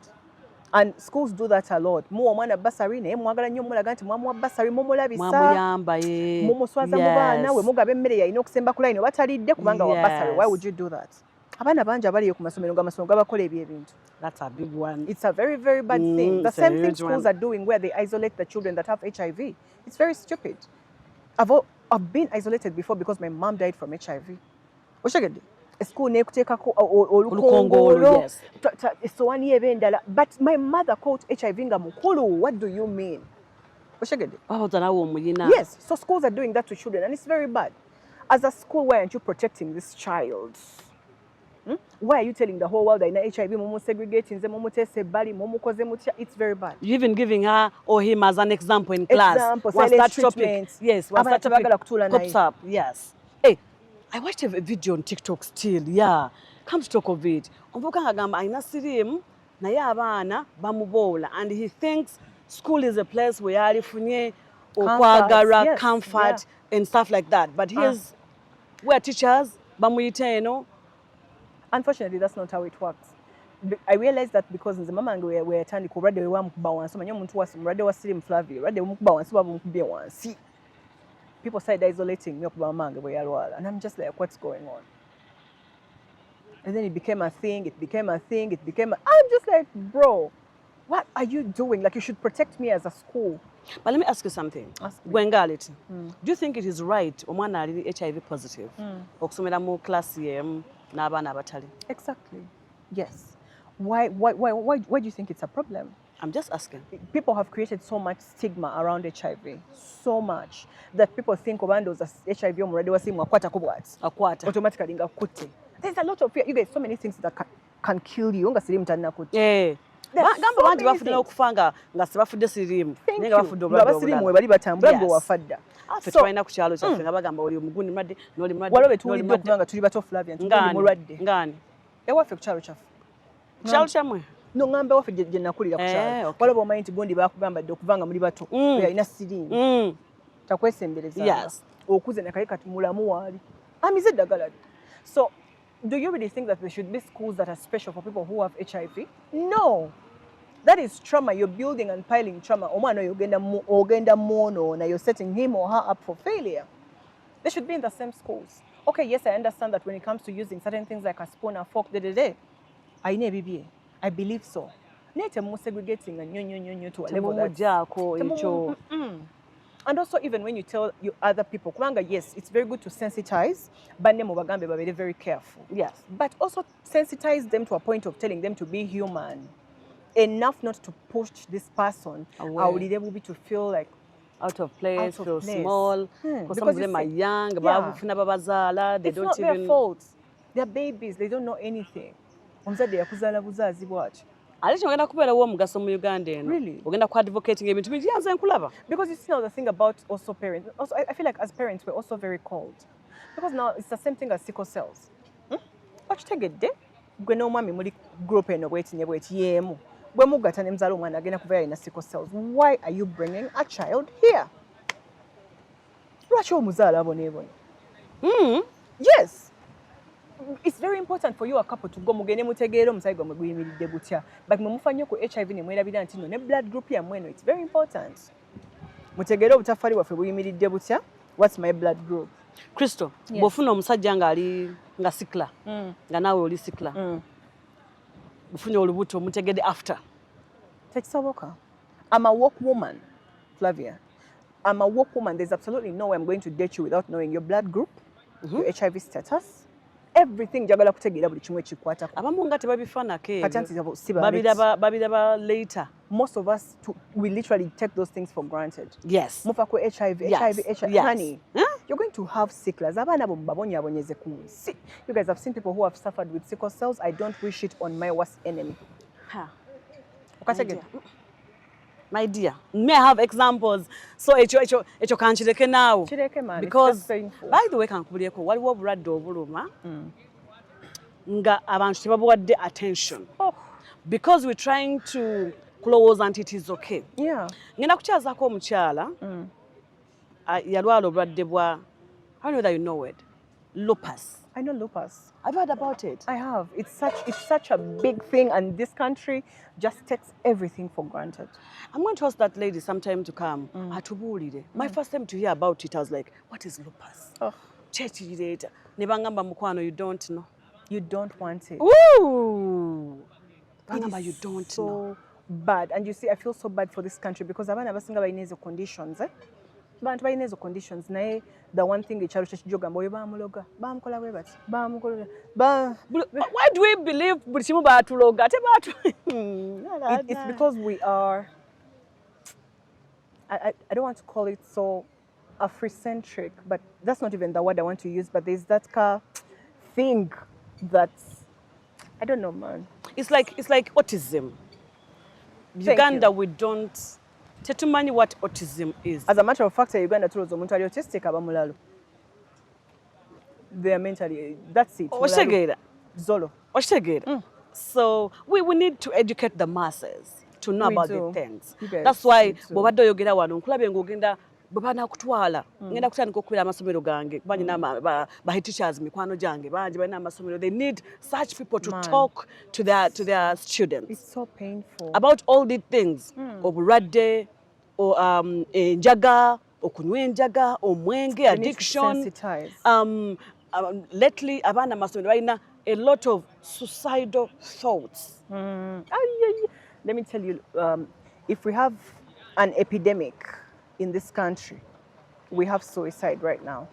And schools do that a lot. Mu omwana basari ne mwagala nnyo mulaga nti mwamu basari mumulabisa. Mwamuyamba ye. Mumuswaza mu baana we mugabe emmere yayina okusemba ku line batalidde kubanga wa basari. Why would you do that? Abaana bangi abaliyo ku masomero gabakola ebyo ebintu. That's a big one. It's a very, very bad thing. The same thing schools are doing where they isolate the children that have HIV. It's very stupid. I've been isolated before because my mom died from HIV. Oshagede. School nekuteekako olukongolo. Yes. Essowaani y'ebendala. But my mother caught HIV nga mukulu. What do you mean? Oshagede. Yes. So schools are doing that to children and it's very bad. As a school, why aren't you protecting this child? Why are you telling the whole world that in HIV, momo segregating, momo tese bali, momo koze mutia? It's very bad. You're even giving her or him as an example in class. Example, once that topic, yes, once that topic pops up, yes. Hey, I watched a video on TikTok still, yeah. Come to talk of it. Omboka ngagamba aina sirimu na ya abana bamubola and he thinks school is a place where alifunye okwagara, comfort and stuff like that. But here's where teachers bamuyite eno. Unfortunately, that's not how it works. I realized that because in the mama we attending ko radio wa mukuba wansi manyo muntu wasi radio wa slim Flavia radio mukuba wansi wa mukubye wansi. People started isolating me okuba mange bwe yalwala and I'm just like what's going on? And then it became a thing, I'm just like, bro, what are you doing? Like you should protect me as a school. But let me ask you something. Gwengality. Do you think it is right omwana ali HIV positive okusomera mu class yem n'abaana abatali? Exactly. Yes. Why do you think it's a problem? I'm just asking. People have created so much stigma around HIV, so much that people think Obando's HIV already was automatically ngakutte. There's a lot of fear. You get so many things that can kill you. Yeah. Gamba bantu bafudde okufanga nga sebafudde sirimu nenga bafudde obulwadde we bali batambula ngo wafadda. Afe twalina ku kyalo kyaffe nga bagamba oli omugundi mulwadde n'oli mulwadde. Waliwo betuwulidde okubanga tuli bato Flavia nti oli mulwadde. Ngani? Ewaffe ku kyalo kyaffe. Kyalo kyamwe? No ngamba waffe gye nakulira ku kyalo. Waliwo omanyi nti gundi bakugambadde okuvanga muli bato. Yalina sirimu. Takwesembereza. Yes. Okuze ne kayika tumulamu waali. Amize eddagala. So do you really think that there should be schools that are special for people who have HIV? No. That is trauma. You're building and piling trauma. Omwana ogenda mono na you're setting him or her up for failure. They should be in the same schools. Okay, yes, I understand that when it comes to using certain things like a spoon, a fork, aine BBA. I believe so. Nete mo segregating and to a level that's and also even when you tell you other people, yes, it's very good to sensitize, but be very careful. Yes. But also sensitize them to a point of telling them to be human. Enough not to push this person away. They will be to feel like out of place, feel small. Because some of them are young, they it's don't not even... their fault. They're babies, they don't know anything. Aleti ogenda kubeera w'omugaso mu Uganda eno. Really? Ogenda ku advocating ebintu bingi yanze nkulaba. Because you see now the thing about also parents. Also, I feel like as parents we're also very cold. Because now it's the same thing as sickle cells. Okitegedde gwe n'omwami muli group eno bwetinye bweti yemu. Bwe mugatta ne muzaala omwana agenda kubeera alina sickle cells. Why are you bringing a child here? Lwaki omuzaala aboneebone? Yes. It's very important for you a couple to go mugende mutegeera omusayi gwammwe guyimiridde gutya. But mwe mufa nnyo ku HIV ne mwerabira nti no ne blood group yammwe eno, it's very important. Mutegeere obutafaali bwaffe buyimiridde butya. What's my blood group? Crystal, bw'ofuna omusajja ng'ali nga sikla, nga naawe oli sikla. Bufunye olubuto mutegedde after. Tekisoboka. I'm a woke woman, Flavia. I'm a woke woman. There's absolutely no way I'm going to date you without knowing your blood group, your HIV status, everything njagala kutegeera buli kimu ekikwatako. Abamu nga tebabifaanako ebyo. Si babiraba later. Most of us, we literally take those things for granted. Yes. Mufa ku HIV, Yes. HIV, Yes. honey. Huh? You're going to have sicklers. Abaana bo mbabonyabonyeze ku nsi. You guys have seen people who have suffered with sickle cells. I don't wish it on my worst enemy. My dear, may I have examples? So echo kanchireke now. Kireke man, because it's just painful. by the way kankubulyeko waliwo obulwadde obuluma nga abantu tebabuwadde attention. Oh. Because we're trying to close and it is okay. Yeah. Ngenda kukyazaako omukyala yalwala obulwadde bwa, I don't know whether you know it, lupus. I know lupus. Have you heard about it? I have. It's such a big thing, and this country just takes everything for granted. I'm going to ask that lady sometime to come. Atubuulire. My first time to hear about it, I was like, what is lupus? Oh. Chechireeta. Ne bangamba mukwano, you don't know. You don't want it. Woo! It You is don't so know. bad. And you see, I feel so bad for this country because abaana abasinga balina ezo conditions. Bantu balina ezo conditions. Naye the one thing ekyalo kyekijogamba oyo baamuloga. Baamukola bwe bati. Baamukola. Why do we believe buli kimu baatuloga? Ate It's because we are, I don't want to call it so Afrocentric, but that's not even the word I want to use, but there's that thing that's, I don't know, man. It's like autism. Uganda, we don't. Tetumanyi what autism is. As a matter of fact, Uganda tulowooza omuntu ali autistic aba mulalo. They are mentally, that's it. Okitegeera. Zolo. Okitegeera. So we need to educate the masses to know about the things. That's why bw'obadde oyogera wano nkulabye ng'ogenda bwe banaakutwala ngenda kutandika okubeera amasomero gange kuba nyina ba teachers mikwano gyange bangi balina amasomero. They need such people to talk to their students. It's so painful. About all these things. Obulwadde, enjaga, okunywa enjaga, omwenge, addiction. Lately abaana amasomero balina a lot of suicidal thoughts. Let me tell you, if we have an epidemic in this country, we have suicide right now.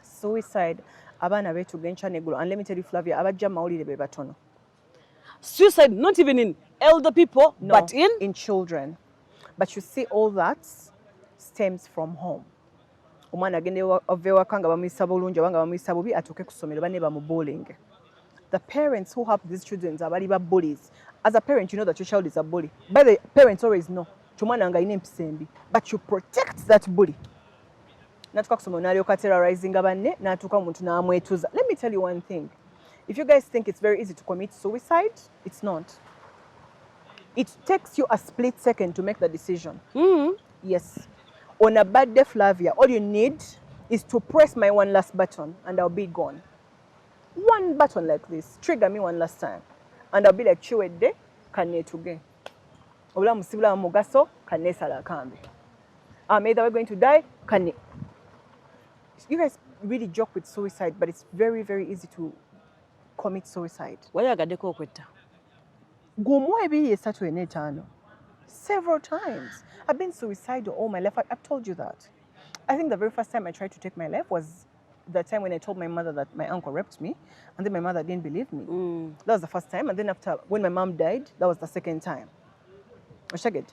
Suicide, abaana betuga enkya n'eggulo. And let me tell you, Flavia, abajja mawulire be batono. Suicide, not even in elder people, no, but in children. But you see, all that stems from home. Omwana agende ove waka nga bamuyisa bulungi oba nga bamuyisa bubi atuuke ku ssomero banne bamubulinge. The parents who have these children abali ba bullies. As a parent, you know that your child is a bully. But the parents always know. Chumwana nga ine empisa embi. But you protect that bully. Natuka ku ssomero n'alyoka terrorizing banne n'atuuka omuntu n'amwetuza. Let me tell you one thing. If you guys think it's very easy to commit suicide, it's not. It takes you a split second to make the decision. Yes. On a bad day, Flavia, all you need is to press my one last button and I'll be gone. One button like this, trigger me one last time. And I'll be like, chiwedde, kanetuge. Obulamu sibula mugaso, kanesala kambe. I'm either we're going to die, kane. You guys really joke with suicide, but it's very, very easy to commit suicide. Wayagaddeko okwetta. Several times. I've been suicidal all my life. I've told you that. I think the very first time I tried to take my life was the time when I told my mother that my uncle raped me, and then my mother didn't believe me. That was the first time, and then after, when my mom died, that was the second time. Oshaged.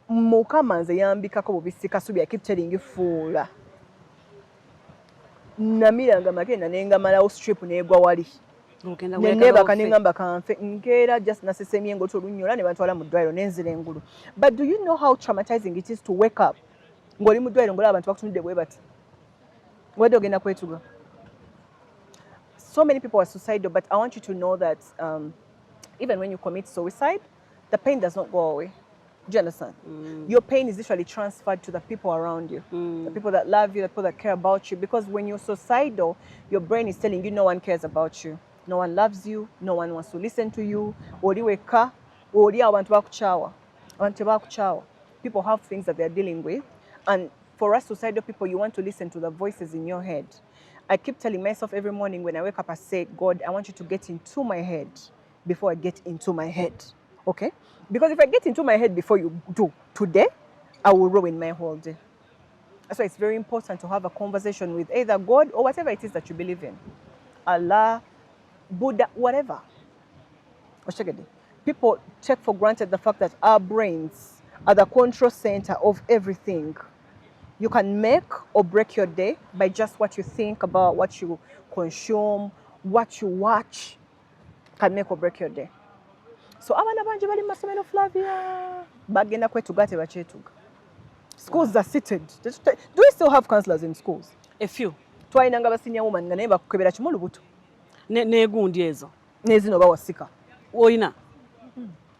Mukamanze yambikako bubisika subi, I keep telling you, fool. Namiranga magenda nengamalawo strip negwa wali. Neba kaningamba kanfe nkera just nasesemye ngoto lunyola ne bantwala mu ddwaliro nenzire engulu. But do you know how traumatizing it is to wake up ngoli mu ddwaliro ngola abantu bakutunide bwe bati? Where do ogenda kwetuga? So many people are suicidal, but I want you to know that even when you commit suicide, the pain does not go away. Do you understand? Your pain is literally transferred to the people around you, the people that love you, the people that care about you. Because when you're suicidal, your brain is telling you no one cares about you. No one loves you, no one wants to listen to you. Oliweka, oli abantu bakuchawa. Abantu bakuchawa. People have things that they're dealing with. And for us suicidal people, you want to listen to the voices in your head. I keep telling myself every morning when I wake up, I say, God, I want you to get into my head before I get into my head. Okay? Because if I get into my head before you do today, I will ruin my whole day. That's why it's very important to have a conversation with either God or whatever it is that you believe in. Allah, Buddha, whatever. People take for granted the fact that our brains are the control center of everything. You can make or break your day by just what you think about, what you consume, what you watch can make or break your day. So abana banje bali masomero Flavia bagenda kwetuga tebachetuga. Schools are seated. Do we still have counselors in schools? A few. Twainanga basinya woman nga naye bakukebera kimulu buto. Negundi ezo. Nezino bawasika. Oyina.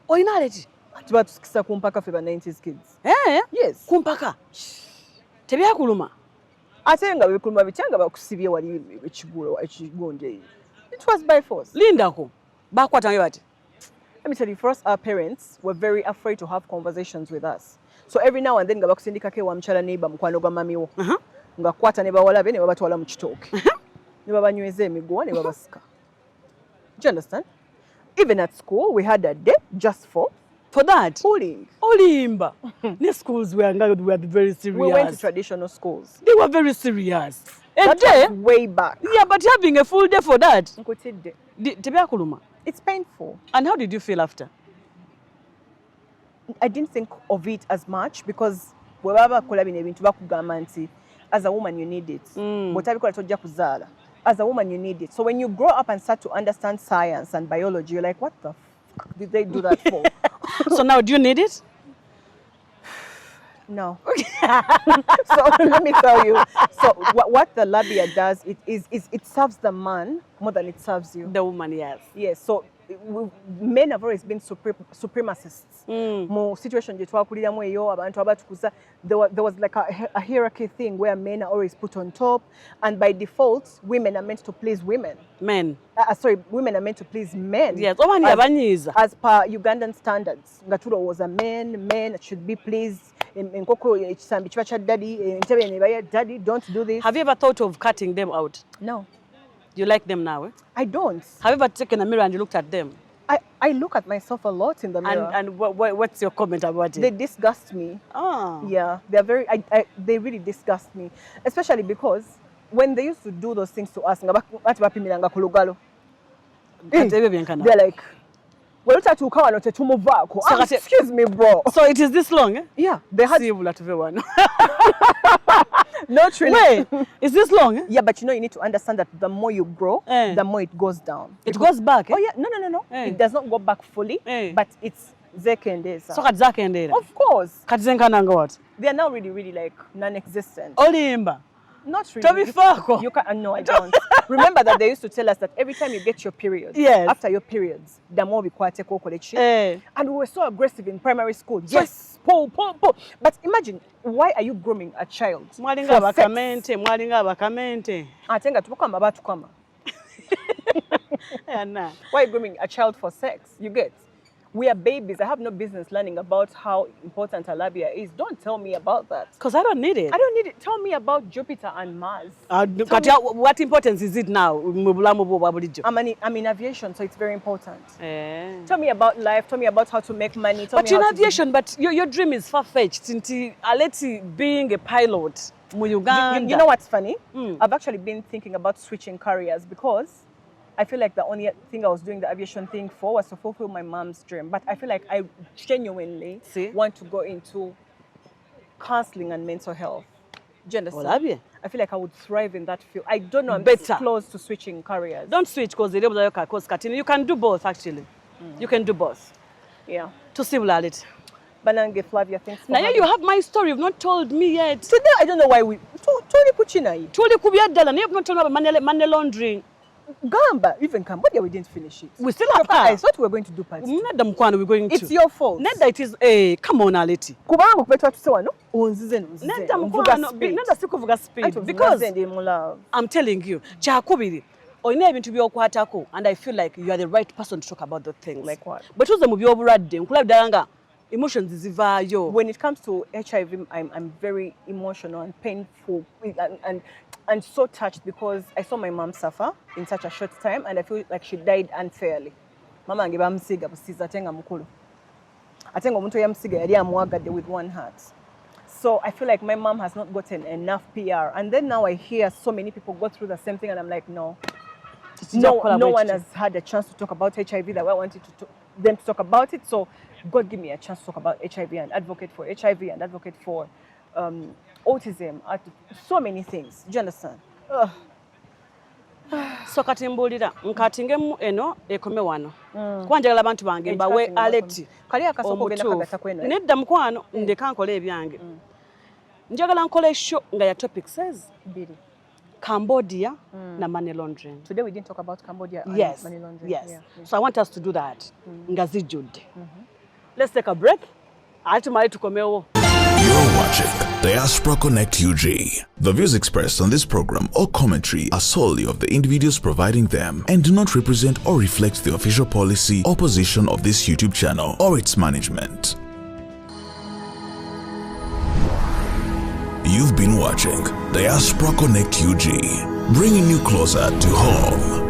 Oyina Aleti. Tuba tusikisa kumpaka fe ba 90s kids. Yes. Kumpaka. Tebyakuluma. Ate nga bekuluma bikyanga bakusibye wali ekigonde. It was by force. Lindako. Bakwatange bati. Let me tell you, first, our parents were very afraid to have conversations with us. So every now and then, nga bakusindika ke wa mchala neighbor mukwano gwa mami wo. Nga kwata ne bawalabe ne babatwala mu kitooke. Ne babanyweza emiguwa ne babasika. Do you understand? Even at school, we had a day just for that. Bullying. Olimba. The schools were very serious. We went to traditional schools. They were very serious. That was way back. Yeah, but having a full day for that. Tebyakuluma. It's painful. And how did you feel after? I didn't think of it as much because as a woman you need it. As a woman you need it. So when you grow up and start to understand science and biology, you're like, what the fuck did they do that for? So now do you need it? No. So let me tell you. So what the labia does, it serves the man more than it serves you. The woman, yes. Yes. So men have always been supremacists. More situation there was like a hierarchy thing where men are always put on top, and by default, women are meant to please women. Men. Women are meant to please men. Yes. As per Ugandan standards, Ngatulo was a man. Men should be pleased. Daddy, don't do this. Have you ever thought of cutting them out? No. You like them now? Eh? I don't. Have you ever taken a mirror and you looked at them? I look at myself a lot in the mirror. And what's your comment about it? They disgust me. Oh. Yeah, they're very. They really disgust me, especially because when they used to do those things to us, they're like, well, excuse me, bro. So it is this long? Eh? Yeah, they had. Not really. Wait, is this long? Eh? Yeah, but you need to understand that the more you grow, the more it goes down. It goes back? Eh? Oh yeah, no. It does not go back fully, but it's zekendeza. So zakendera. Of course. Katizenkananga what? They are now really like non-existent. Olimba. Not really. You can, no, I don't. Remember that they used to tell us that every time you get your period, after your periods, the more we quite take and we were so aggressive in primary school. Yes, pull. But imagine, why are you grooming a child? Why are you grooming a child for sex? You get? We are babies. I have no business learning about how important a labia is. Don't tell me about that. Because I don't need it. I don't need it. Tell me about Jupiter and Mars. What importance is it now? I'm in aviation, so it's very important. Tell me about life. Tell me about how to make money. But in aviation, but your dream is far-fetched. Aleti being a pilot in Uganda. You know what's funny? I've actually been thinking about switching careers because I feel like the only thing I was doing the aviation thing for was to fulfill my mom's dream. But I feel like I genuinely want to go into counseling and mental health. Do you understand? I feel like I would thrive in that field. I don't know, I'm close to switching careers. Don't switch because you can do both actually. You can do both. Yeah. To see Aleti. Banange Flavia, thanks for now you have my story, you've not told me yet. Today I don't know why we you've not told me about money laundering. Gamba, even Cambodia, we didn't finish it. We still have I thought we were going to do parts. We're going to. It's your fault. It is come on, Aleti. Because I'm telling you, and I feel like you are the right person to talk about those things. Like what? But emotions when it comes to HIV, I'm very emotional and painful and so touched because I saw my mom suffer in such a short time and I feel like she died unfairly. Mama angiba msiga busiza atenga mukulu. Atenga omuntu yamsiga yali amwagadde with one heart. So I feel like my mom has not gotten enough PR. And then now I hear so many people go through the same thing and I'm like, no. no one has had a chance to talk about HIV that I wanted them to talk about it. So God give me a chance to talk about HIV and advocate for HIV and advocate for autism, so many things. Do you understand? So kati mbulira nkatingemu eno ekome wano kuba njagala abantu bange mbawe Aleti nedda mukwano ndeka nkola ebyange njagala nkola show nga ya topic says Cambodia na money laundering. Today we didn't talk about Cambodia and money laundering. Yes. Yeah. So I want us to do that. Nga zijudde. Let's take a break. Ati tukomewo. You're watching Diaspora Connect UG. The views expressed on this program or commentary are solely of the individuals providing them and do not represent or reflect the official policy or position of this YouTube channel or its management. You've been watching Diaspora Connect UG, bringing you closer to home.